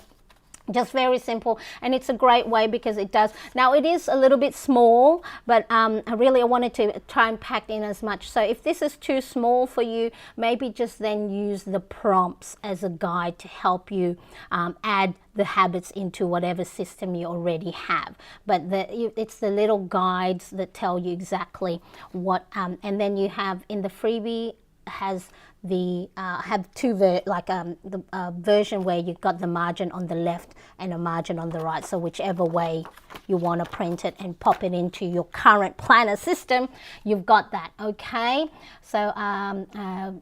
just very simple, and it's a great way, because it does. Now it is a little bit small, but I wanted to try and pack in as much. So if this is too small for you, maybe just then use the prompts as a guide to help you add the habits into whatever system you already have. But it's the little guides that tell you exactly what, and then you have in the freebie has have two version where you've got the margin on the left and a margin on the right. So whichever way you want to print it and pop it into your current planner system, you've got that. Okay, so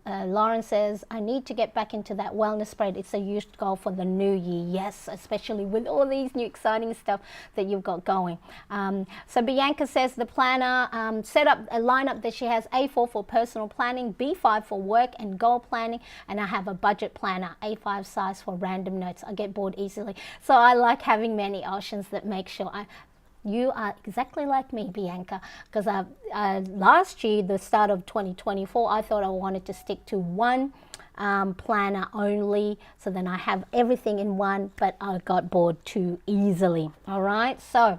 Lauren says, I need to get back into that wellness spread. It's a huge goal for the new year. Yes, especially with all these new exciting stuff that you've got going. So Bianca says the planner set up a lineup that she has: A4 for personal planning, B5 for work and goal planning, and I have a budget planner, A5 size, for random notes. I get bored easily, so I like having many options that make sure you are exactly like me, Bianca, because last year, the start of 2024, I thought I wanted to stick to one planner only, so then I have everything in one, but I got bored too easily. All right, so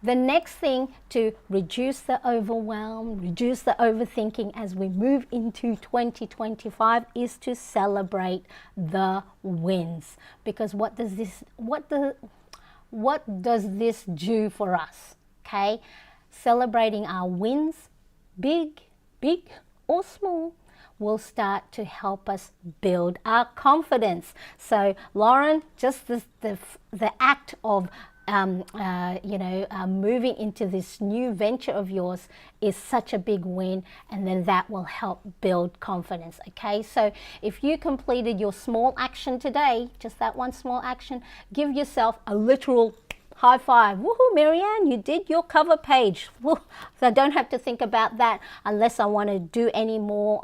the next thing to reduce the overwhelm, reduce the overthinking as we move into 2025 is to celebrate the wins. Because what what does this do for us? Okay, celebrating our wins, big or small, will start to help us build our confidence. So Lauren, just the act of moving into this new venture of yours is such a big win, and then that will help build confidence. Okay, so if you completed your small action today, just that one small action, give yourself a literal high five. Woohoo, Marianne, you did your cover page. Woo. So I don't have to think about that unless I want to do any more,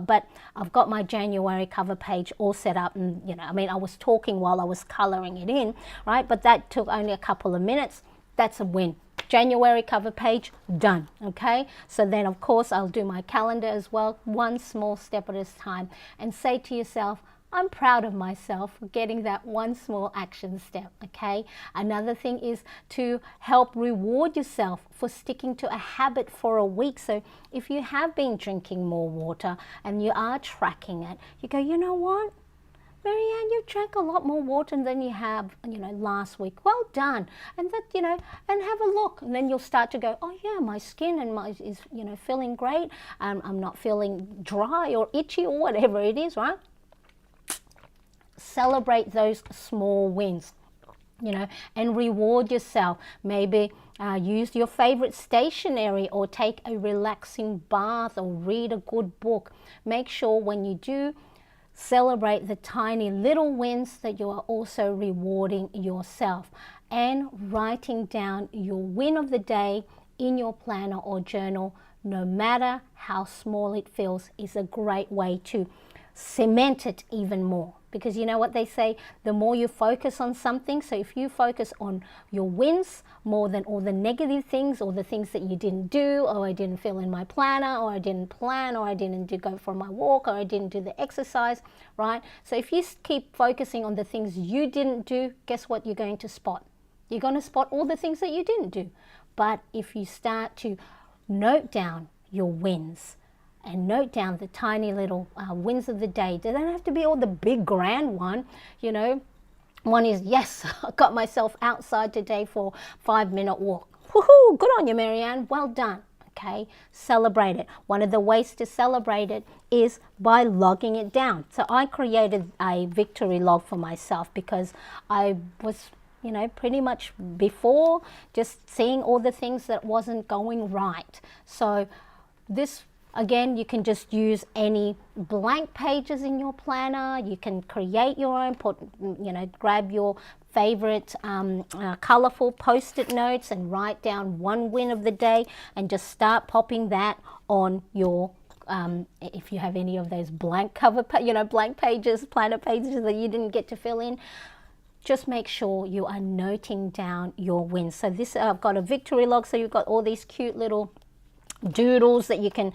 but I've got my January cover page all set up. And, I was talking while I was coloring it in, right? But that took only a couple of minutes. That's a win. January cover page, done. Okay, so then of course I'll do my calendar as well, one small step at a time, and say to yourself, I'm proud of myself for getting that one small action step. Okay, another thing is to help reward yourself for sticking to a habit for a week. So if you have been drinking more water and you are tracking it, you go, you know what, Marianne, you drank a lot more water than you have, last week. Well done. And that, and have a look. And then you'll start to go, oh yeah, my skin is feeling great. I'm not feeling dry or itchy or whatever it is, right? Celebrate those small wins, and reward yourself. Maybe use your favorite stationery, or take a relaxing bath, or read a good book. Make sure when you do celebrate the tiny little wins that you are also rewarding yourself, and writing down your win of the day in your planner or journal, no matter how small it feels, is a great way to cement it even more. Because you know what they say, the more you focus on something, so if you focus on your wins more than all the negative things, or the things that you didn't do, or I didn't fill in my planner, or I didn't plan, or I didn't go for my walk, or I didn't do the exercise, right? So if you keep focusing on the things you didn't do, guess what you're going to spot? You're going to spot all the things that you didn't do. But if you start to note down your wins, and note down the tiny little wins of the day. They don't have to be all the big grand one, One is, yes, I got myself outside today for a 5-minute walk. Woohoo, good on you, Marianne, well done. Okay, celebrate it. One of the ways to celebrate it is by logging it down. So I created a victory log for myself because I was pretty much before just seeing all the things that wasn't going right. So this, again, you can just use any blank pages in your planner. You can create your own, grab your favorite colorful post-it notes and write down one win of the day, and just start popping that on your if you have any of those blank blank pages, planner pages that you didn't get to fill in. Just make sure you are noting down your wins. So this, I've got a victory log, so you've got all these cute little doodles that you can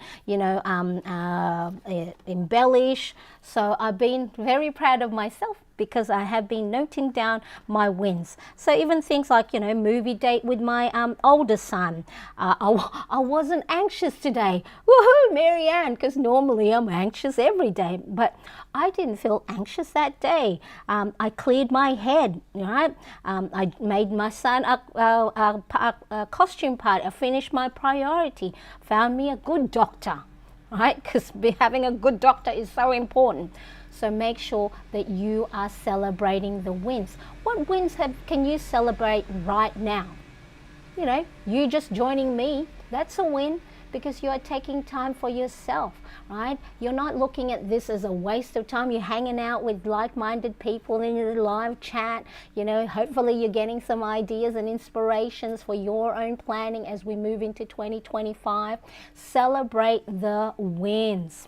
embellish. So I've been very proud of myself because I have been noting down my wins. So even things like movie date with my older son. I wasn't anxious today. Woohoo, Marianne, because normally I'm anxious every day, but I didn't feel anxious that day. I cleared my head, right? I made my son a costume party. I finished my priority. Found me a good doctor, right? Because having a good doctor is so important. So make sure that you are celebrating the wins. What wins can you celebrate right now? You just joining me, that's a win, because you are taking time for yourself, right? You're not looking at this as a waste of time. You're hanging out with like-minded people in the live chat. Hopefully you're getting some ideas and inspirations for your own planning as we move into 2025. Celebrate the wins.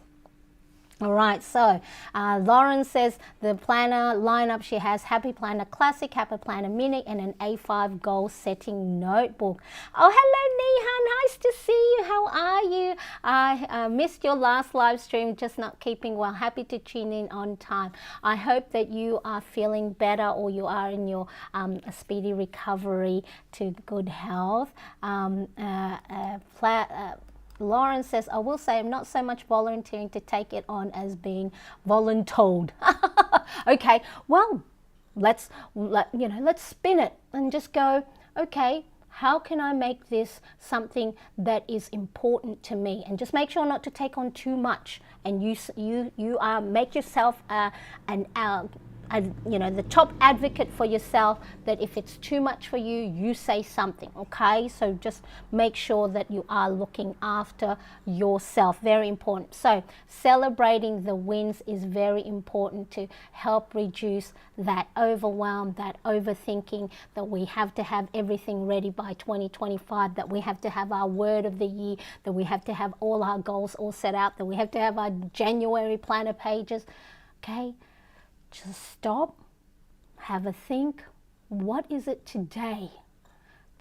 All right, so Lauren says the planner lineup she has: Happy Planner Classic, Happy Planner Mini, and an A5 goal setting notebook. Oh, hello Neha, nice to see you. How are you? I missed your last live stream, just not keeping well. Happy to tune in on time. I hope that you are feeling better, or you are in your speedy recovery to good health. Lauren says, I will say I'm not so much volunteering to take it on as being voluntold. Okay, well, let's spin it and just go, okay, how can I make this something that is important to me? And just make sure not to take on too much. And make yourself the top advocate for yourself, that if it's too much for you, you say something, okay? So just make sure that you are looking after yourself. Very important. So celebrating the wins is very important to help reduce that overwhelm, that overthinking, that we have to have everything ready by 2025, that we have to have our word of the year, that we have to have all our goals all set out, that we have to have our January planner pages, okay? Just stop, have a think. What is it today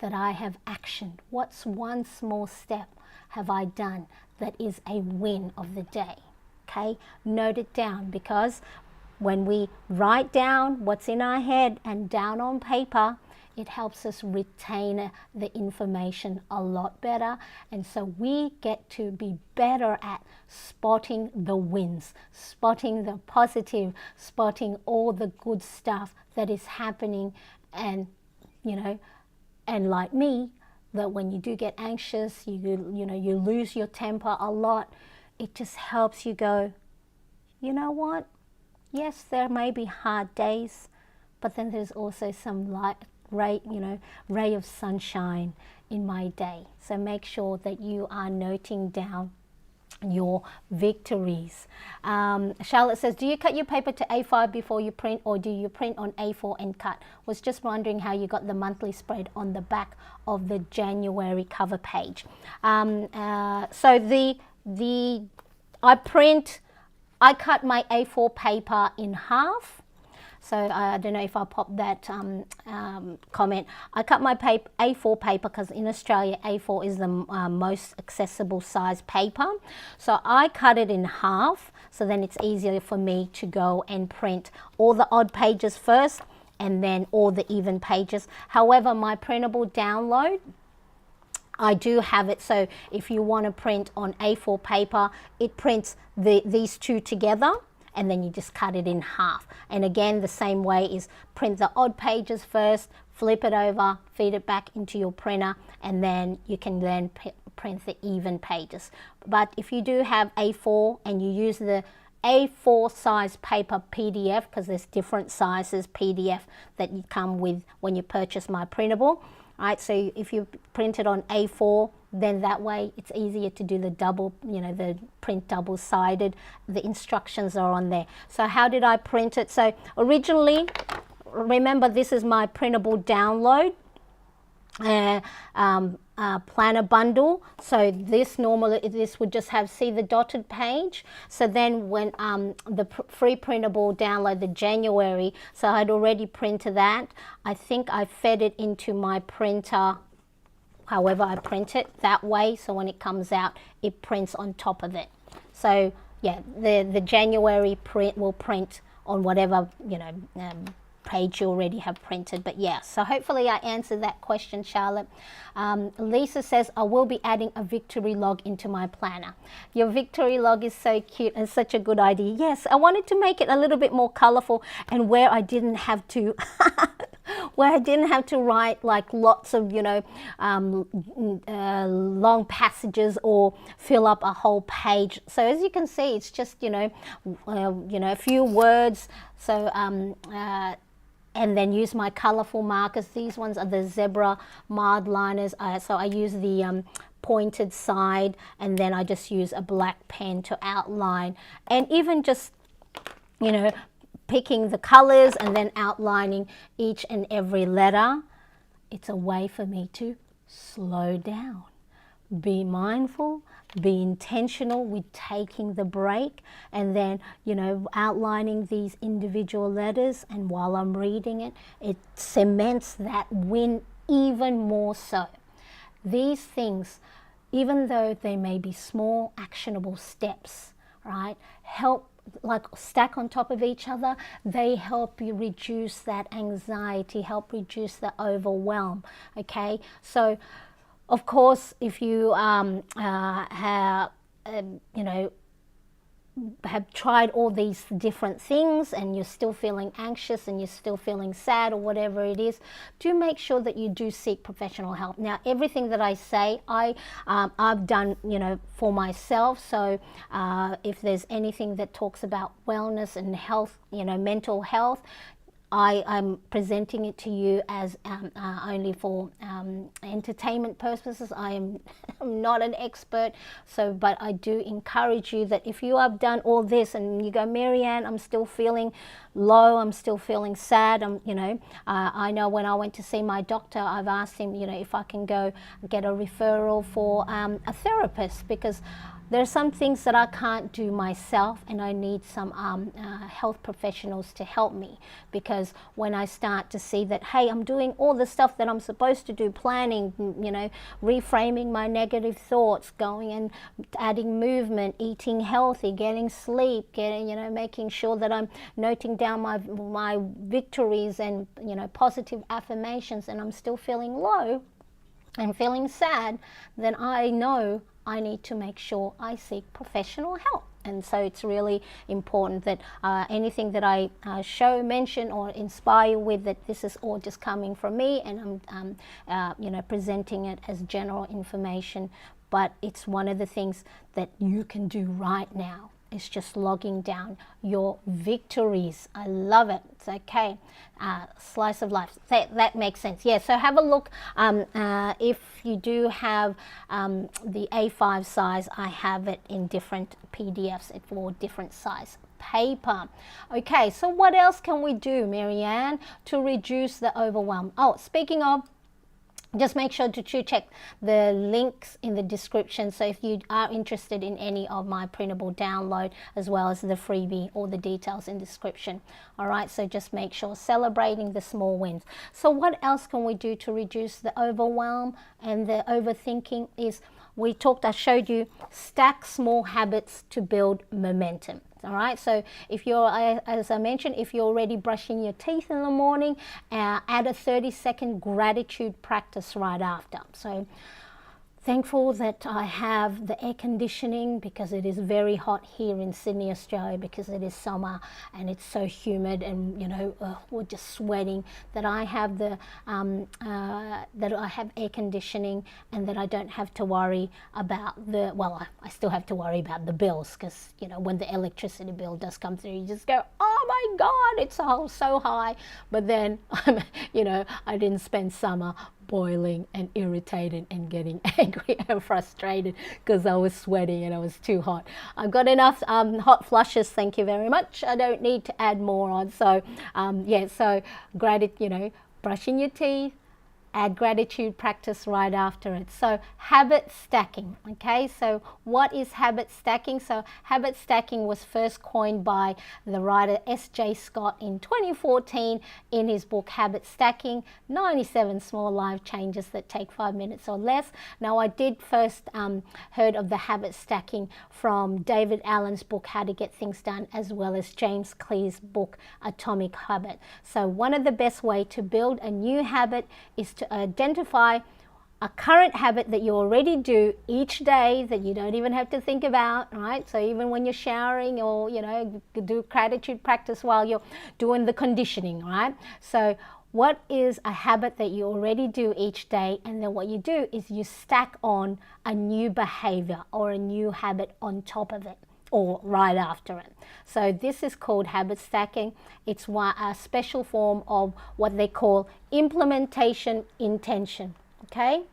that I have actioned? What's one small step have I done that is a win of the day? Okay, note it down, because when we write down what's in our head and down on paper, it helps us retain the information a lot better. And so we get to be better at spotting the wins, spotting the positive, spotting all the good stuff that is happening. And, and like me, that when you do get anxious, you lose your temper a lot, it just helps you go, you know what? Yes, there may be hard days, but then there's also some ray of sunshine in my day. So make sure that you are noting down your victories. Charlotte says, do you cut your paper to A5 before you print, or do you print on A4 and cut? Was just wondering how you got the monthly spread on the back of the January cover page. So I cut my A4 paper in half. So I don't know if I popped that comment. I cut my A4 paper because in Australia A4 is the most accessible size paper. So I cut it in half, so then it's easier for me to go and print all the odd pages first and then all the even pages. However, my printable download, I do have it, so if you want to print on A4 paper, it prints these two together, and then you just cut it in half. And again, the same way is print the odd pages first, flip it over, feed it back into your printer, and then you can then print the even pages. But if you do have A4 and you use the A4 size paper PDF, because there's different sizes PDF that you come with when you purchase my printable, right? So if you print it on A4, then that way it's easier to do the double, the print double-sided. The instructions are on there. So how did I print it? So originally, remember, this is my printable download planner bundle. So this would just see the dotted page. So then when the free printable download, the January, so I'd already printed that. I think I fed it into my printer, however I print it that way, so when it comes out, it prints on top of it. So yeah, the January print will print on whatever page you already have printed. But yeah, so hopefully I answered that question, Charlotte. Lisa says, I will be adding a victory log into my planner. Your victory log is so cute and such a good idea. Yes, I wanted to make it a little bit more colorful, and where I didn't have to write like lots of long passages or fill up a whole page. So as you can see, it's just a few words. So and then use my colorful markers. These ones are the zebra mild liners. So I use the pointed side, and then I just use a black pen to outline, and even just picking the colors and then outlining each and every letter. It's a way for me to slow down, be mindful, be intentional with taking the break, and then outlining these individual letters. And while I'm reading it, it cements that win even more so. These things, even though they may be small actionable steps, right, help, like stack on top of each other, they help you reduce that anxiety, help reduce the overwhelm. Okay, so of course, if you have have tried all these different things and you're still feeling anxious and you're still feeling sad or whatever it is, do make sure that you do seek professional help. Now, everything that I say, I've done, for myself. So if there's anything that talks about wellness and health, mental health, I'm presenting it to you as only for entertainment purposes. I am I'm not an expert, but I do encourage you that if you have done all this and you go, Marianne, I'm still feeling low, I'm still feeling sad, I know when I went to see my doctor, I've asked him, if I can go get a referral for a therapist, because there are some things that I can't do myself, and I need some health professionals to help me, because when I start to see that, hey, I'm doing all the stuff that I'm supposed to do, planning, reframing my negative thoughts, going and adding movement, eating healthy, getting sleep, making sure that I'm noting down my victories and, positive affirmations, and I'm still feeling low and feeling sad, then I know I need to make sure I seek professional help. And so it's really important that anything that I mention, or inspire you with, that this is all just coming from me, and I'm presenting it as general information. But it's one of the things that you can do right now. It's just logging down your victories. I love it. It's okay. Slice of life. That makes sense. Yeah, so have a look. If you do have the A5 size, I have it in different PDFs for different size paper. Okay, so what else can we do, Marianne, to reduce the overwhelm? Oh, speaking of, just make sure to check the links in the description. So if you are interested in any of my printable download, as well as the freebie, all the details in description. All right, so just make sure, celebrating the small wins. So what else can we do to reduce the overwhelm and the overthinking is, I showed you, stack small habits to build momentum. All right, so if you're, as I mentioned, if you're already brushing your teeth in the morning, add a 30-second gratitude practice right after. So thankful that I have the air conditioning, because it is very hot here in Sydney, Australia, because it is summer and it's so humid, and we're just sweating, that I have that I have air conditioning, and that I don't have to worry about I still have to worry about the bills, because when the electricity bill does come through, you just go, oh my God, it's so high. But then I didn't spend summer boiling and irritated and getting angry and frustrated because I was sweating and I was too hot. I've got enough hot flushes, thank you very much. I don't need to add more on. So so brushing your teeth, add gratitude practice right after it. So habit stacking. Okay, so what is habit stacking? So habit stacking was first coined by the writer S.J. Scott in 2014 in his book Habit Stacking, 97 Small Life Changes That Take 5 Minutes or Less. Now, I did first heard of the habit stacking from David Allen's book How to Get Things Done, as well as James Clear's book Atomic Habit. So one of the best way to build a new habit is to identify a current habit that you already do each day that you don't even have to think about, right? So even when you're showering, or do gratitude practice while you're doing the conditioning, right? So what is a habit that you already do each day, and then what you do is you stack on a new behavior or a new habit on top of it, or right after it. So this is called habit stacking. It's a special form of what they call implementation intention. Okay,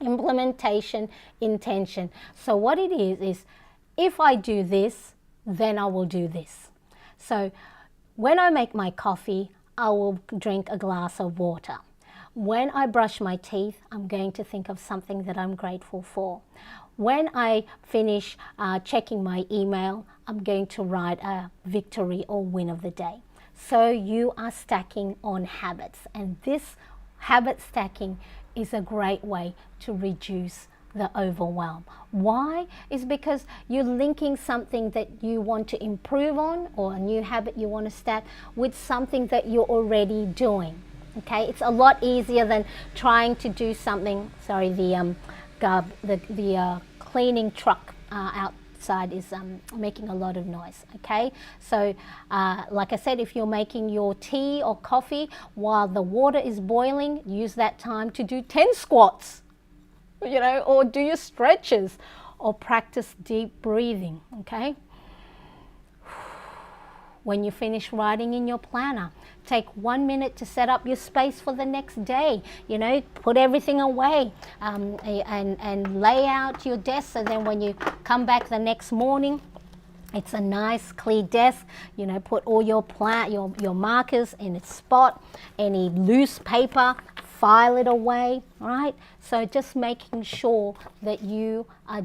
implementation intention. So what it is if I do this, then I will do this. So when I make my coffee, I will drink a glass of water. When I brush my teeth, I'm going to think of something that I'm grateful for. When I finish checking my email, I'm going to write a victory or win of the day. So you are stacking on habits, and this habit stacking is a great way to reduce the overwhelm. Why? Is because you're linking something that you want to improve on, or a new habit you want to stack, with something that you're already doing. Okay, it's a lot easier than trying to do something. Sorry, the cleaning truck outside is making a lot of noise. Okay, so like I said, if you're making your tea or coffee while the water is boiling, use that time to do 10 squats, you know, or do your stretches, or practice deep breathing. Okay, when you finish writing in your planner, take 1 minute to set up your space for the next day. You know, put everything away and lay out your desk, so then when you come back the next morning, it's a nice clear desk. You know, put all your your markers in its spot. Any loose paper, file it away. Right, so just making sure that you are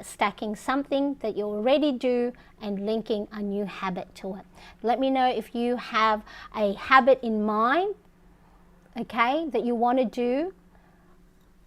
stacking something that you already do and linking a new habit to it. Let me know if you have a habit in mind, okay, that you want to do.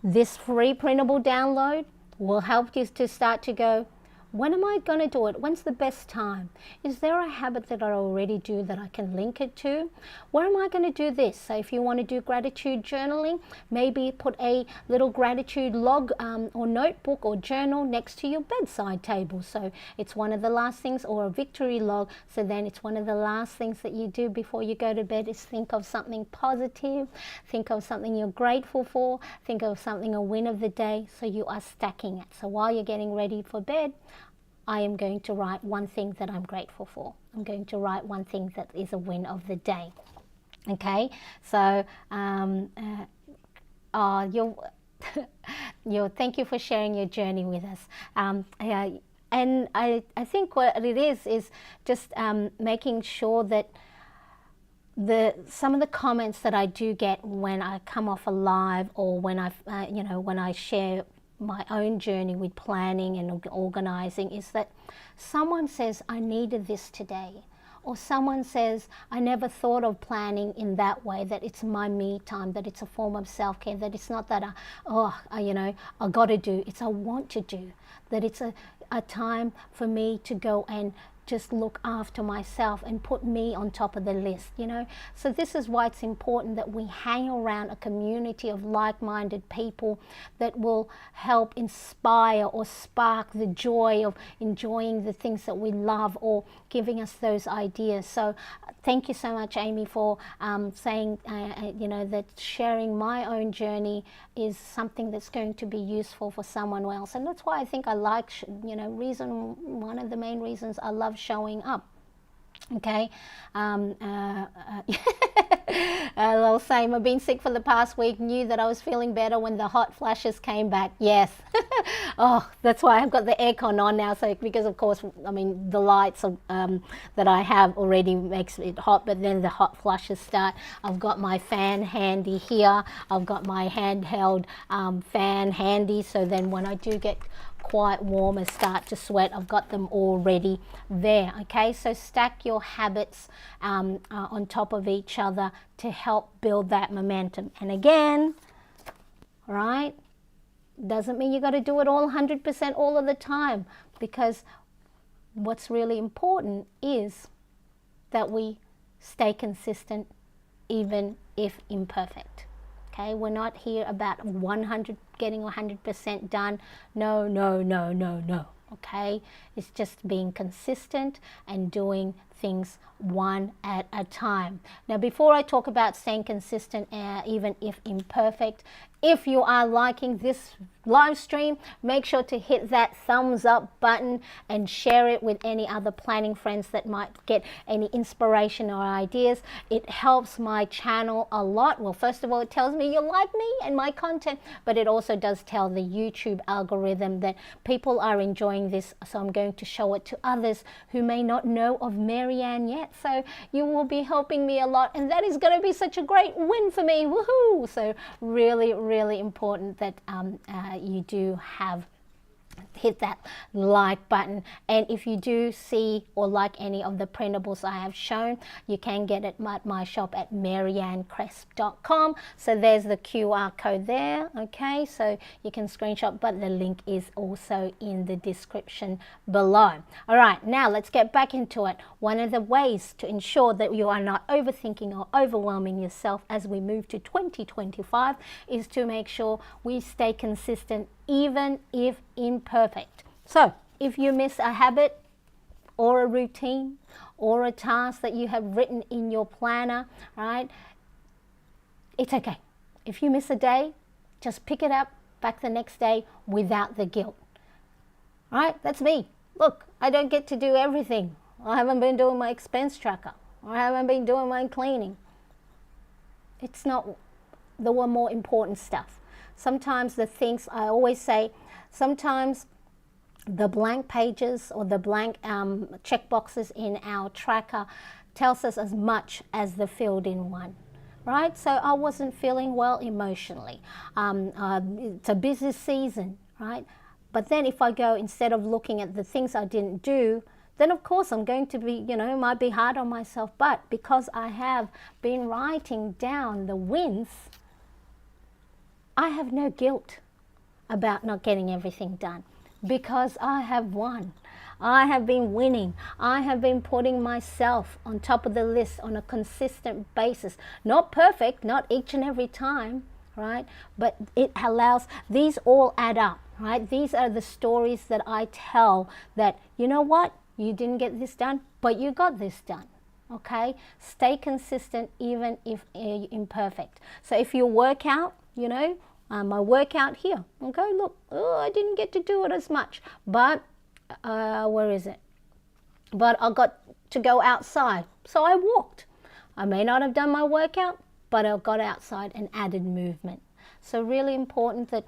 This free printable download will help you to start to go, when am I going to do it? When's the best time? Is there a habit that I already do that I can link it to? Where am I going to do this? So if you want to do gratitude journaling, maybe put a little gratitude log or notebook or journal next to your bedside table. So it's one of the last things, or a victory log. So then it's one of the last things that you do before you go to bed is think of something positive, think of something you're grateful for, think of something, a win of the day. So you are stacking it. So while you're getting ready for bed, I am going to write one thing that I'm grateful for. I'm going to write one thing that is a win of the day. Okay, so thank you for sharing your journey with us. And I think what it is just making sure that some of the comments that I do get when I come off a live, or when when I share my own journey with planning and organizing, is that someone says, I needed this today, or someone says, I never thought of planning in that way, that it's my me time, that it's a form of self-care, that it's not that I got to do, it's I want to do, that it's a time for me to go and just look after myself and put me on top of the list, you know. So this is why it's important that we hang around a community of like-minded people that will help inspire or spark the joy of enjoying the things that we love, or giving us those ideas. So thank you so much, Amy, for saying, that sharing my own journey is something that's going to be useful for someone else. And that's why I think I like, one of the main reasons I love showing up. Okay, I'll say I've been sick for the past week, knew that I was feeling better when the hot flashes came back. Yes. Oh, that's why I've got the aircon on now, so because of course, I mean, the lights that I have already makes it hot, but then the hot flashes start. I've got my fan handy here, I've got my handheld fan handy, so then when I do get quite warm and start to sweat, I've got them already there. Okay, so stack your habits on top of each other to help build that momentum. And again, right, doesn't mean you got to do it all 100% all of the time, because what's really important is that we stay consistent even if imperfect. Okay, we're not here about getting 100% done. No. Okay, it's just being consistent and doing things one at a time. Now, before I talk about staying consistent, even if imperfect, if you are liking this live stream, make sure to hit that thumbs up button and share it with any other planning friends that might get any inspiration or ideas. It helps my channel a lot. Well, first of all, it tells me you like me and my content, but it also does tell the YouTube algorithm that people are enjoying this, so I'm going to show it to others who may not know of Marianne yet. So you will be helping me a lot, and that is going to be such a great win for me. Woohoo! So really important that you do hit that like button. And if you do see or like any of the printables I have shown, you can get it at my shop at mariannecresp.com. So there's the QR code there. Okay, so you can screenshot, but the link is also in the description below. All right, now let's get back into it. One of the ways to ensure that you are not overthinking or overwhelming yourself as we move to 2025 is to make sure we stay consistent even if imperfect. So if you miss a habit or a routine or a task that you have written in your planner, right? It's okay. If you miss a day, just pick it up back the next day without the guilt. Right? That's me. Look, I don't get to do everything. I haven't been doing my expense tracker. I haven't been doing my cleaning. It's not the more important stuff. Sometimes the things, I always say, sometimes the blank pages or the blank check boxes in our tracker tells us as much as the filled in one. Right? So I wasn't feeling well emotionally. It's a busy season, right? But then if I go, instead of looking at the things I didn't do, then of course I'm going to be, might be hard on myself. But because I have been writing down the wins, I have no guilt about not getting everything done because I have won. I have been winning. I have been putting myself on top of the list on a consistent basis. Not perfect, not each and every time, right? But it allows, these all add up, right? These are the stories that I tell that, you know what? You didn't get this done, but you got this done, okay? Stay consistent even if imperfect. So if you work out, my workout here, okay, look, I didn't get to do it as much, but where is it? But I got to go outside, so I walked. I may not have done my workout, but I got outside and added movement. So really important that,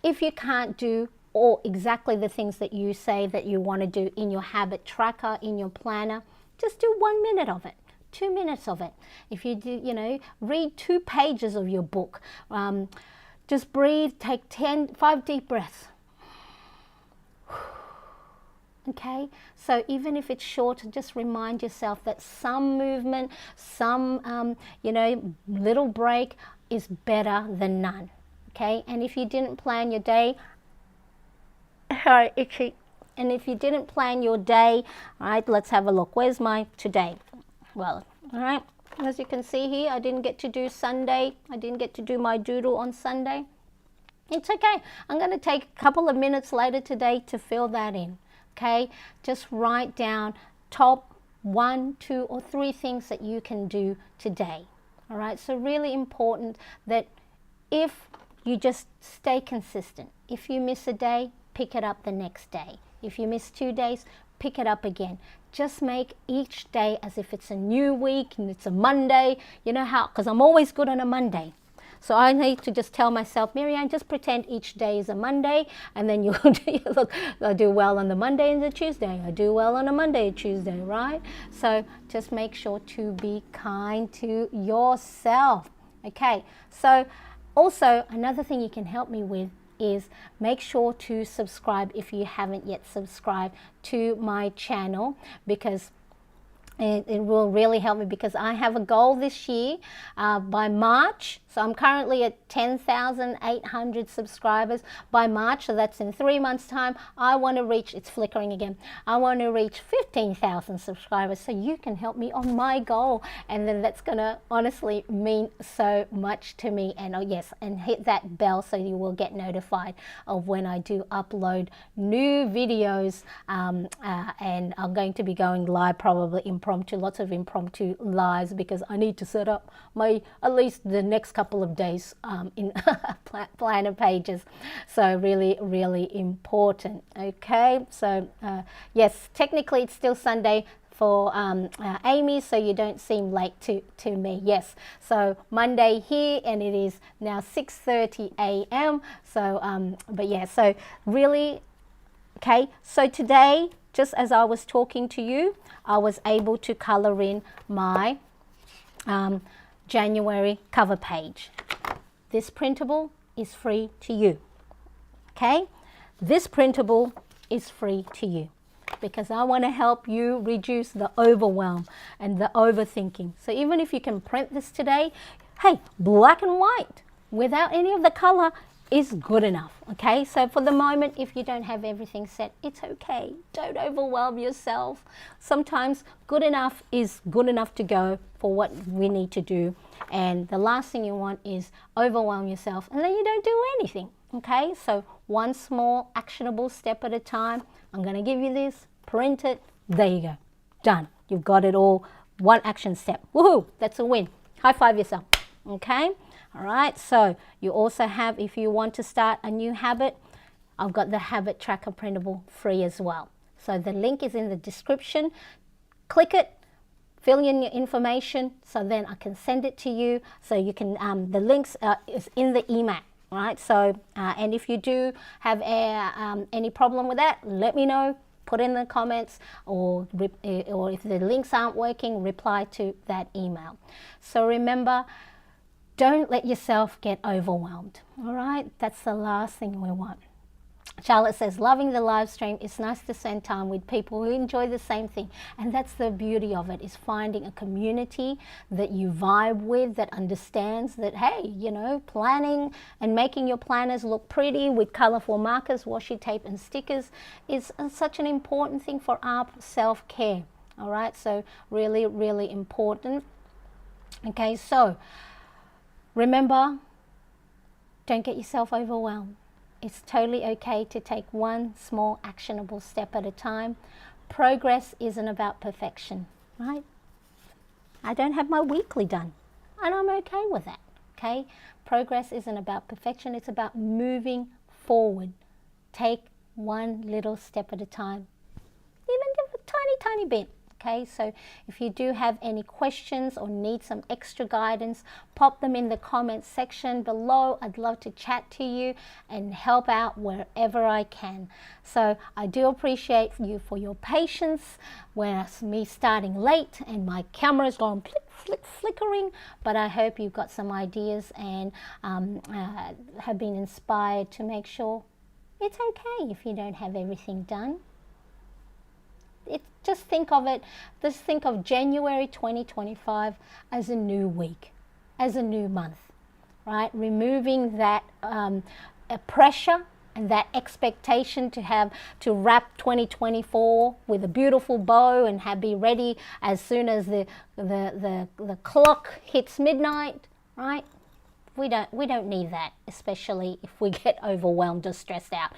if you can't do all exactly the things that you say that you want to do in your habit tracker, in your planner, just do 1 minute of it. 2 minutes of it. If you do, read 2 pages of your book. Just breathe, take 5 deep breaths. Okay, so even if it's short, just remind yourself that some movement, some, little break is better than none. Okay, and if you didn't plan your day, sorry, itchy. And if you didn't plan your day, all right, let's have a look. Where's my today? Well, all right, as you can see here, I didn't get to do Sunday. I didn't get to do my doodle on Sunday. It's okay. I'm going to take a couple of minutes later today to fill that in. Okay, just write down top 1, 2, or 3 things that you can do today. All right, so really important that if you just stay consistent. If you miss a day, pick it up the next day. If you miss 2 days, pick it up again. Just make each day as if it's a new week and it's a Monday. You know how, because I'm always good on a Monday. So I need to just tell myself, Marianne, just pretend each day is a Monday, and then you'll look, I do well on the Monday and the Tuesday. I do well on a Monday and Tuesday, right? So just make sure to be kind to yourself. Okay, so also another thing you can help me with is make sure to subscribe if you haven't yet subscribed to my channel, because it will really help me, because I have a goal this year by March. So I'm currently at 10,800 subscribers. By March, so that's in 3 months' time, I want to reach, it's flickering again, I want to reach 15,000 subscribers. So you can help me on my goal, and then that's going to honestly mean so much to me. And oh yes, and hit that bell so you will get notified of when I do upload new videos. And I'm going to be going live, probably impromptu, lots of impromptu lives, because I need to set up my, at least the next couple of days in planner pages. So really, really important. Okay, so yes, technically it's still Sunday for Amy, so you don't seem late to me. Yes, so Monday here, and it is now 6:30 a.m. So but yeah, so really, okay, so today, just as I was talking to you, I was able to color in my January cover page. This printable is free to you. Okay, this printable is free to you, because I want to help you reduce the overwhelm and the overthinking. So even if you can print this today, hey, black and white without any of the color is good enough. Okay, so for the moment, if you don't have everything set, it's okay. Don't overwhelm yourself. Sometimes good enough is good enough to go for what we need to do. And the last thing you want is overwhelm yourself and then you don't do anything. Okay, so one small actionable step at a time. I'm going to give you this, print it, there you go, done. You've got it all, one action step. Woohoo, that's a win. High five yourself, okay? All right, so you also have, if you want to start a new habit, I've got the habit tracker printable free as well. So the link is in the description. Click it, fill in your information, so then I can send it to you. So you can, the links is in the email, right? So, and if you do have any problem with that, let me know. Put in the comments, or if the links aren't working, reply to that email. So remember, don't let yourself get overwhelmed, all right? That's the last thing we want. Charlotte says, loving the live stream. It's nice to spend time with people who enjoy the same thing. And that's the beauty of it, is finding a community that you vibe with, that understands that, hey, you know, planning and making your planners look pretty with colorful markers, washi tape and stickers is such an important thing for our self-care. All right, so really, really important. Okay, so remember, don't get yourself overwhelmed. It's totally okay to take one small actionable step at a time. Progress isn't about perfection, right? I don't have my weekly done, and I'm okay with that, okay? Progress isn't about perfection. It's about moving forward. Take one little step at a time, even a tiny, tiny bit. Okay, so if you do have any questions or need some extra guidance, pop them in the comments section below. I'd love to chat to you and help out wherever I can. So I do appreciate you for your patience with me starting late and my camera's gone flickering, but I hope you've got some ideas and have been inspired to make sure it's okay if you don't have everything done. Just think of January 2025 as a new week, as a new month, right? Removing that pressure and that expectation to wrap 2024 with a beautiful bow and be ready as soon as the clock hits midnight, right? We don't need that, especially if we get overwhelmed or stressed out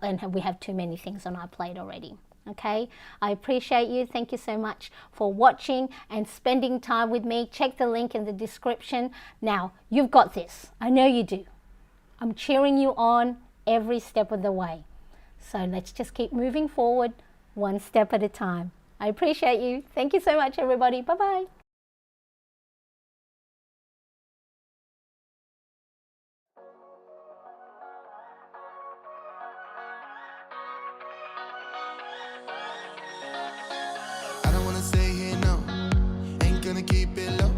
and we have too many things on our plate already. Okay, I appreciate you. Thank you so much for watching and spending time with me. Check the link in the description. Now, you've got this. I know you do. I'm cheering you on every step of the way. So let's just keep moving forward, one step at a time. I appreciate you. Thank you so much, everybody. Bye-bye. I don't wanna stay here, no. Ain't gonna keep it low.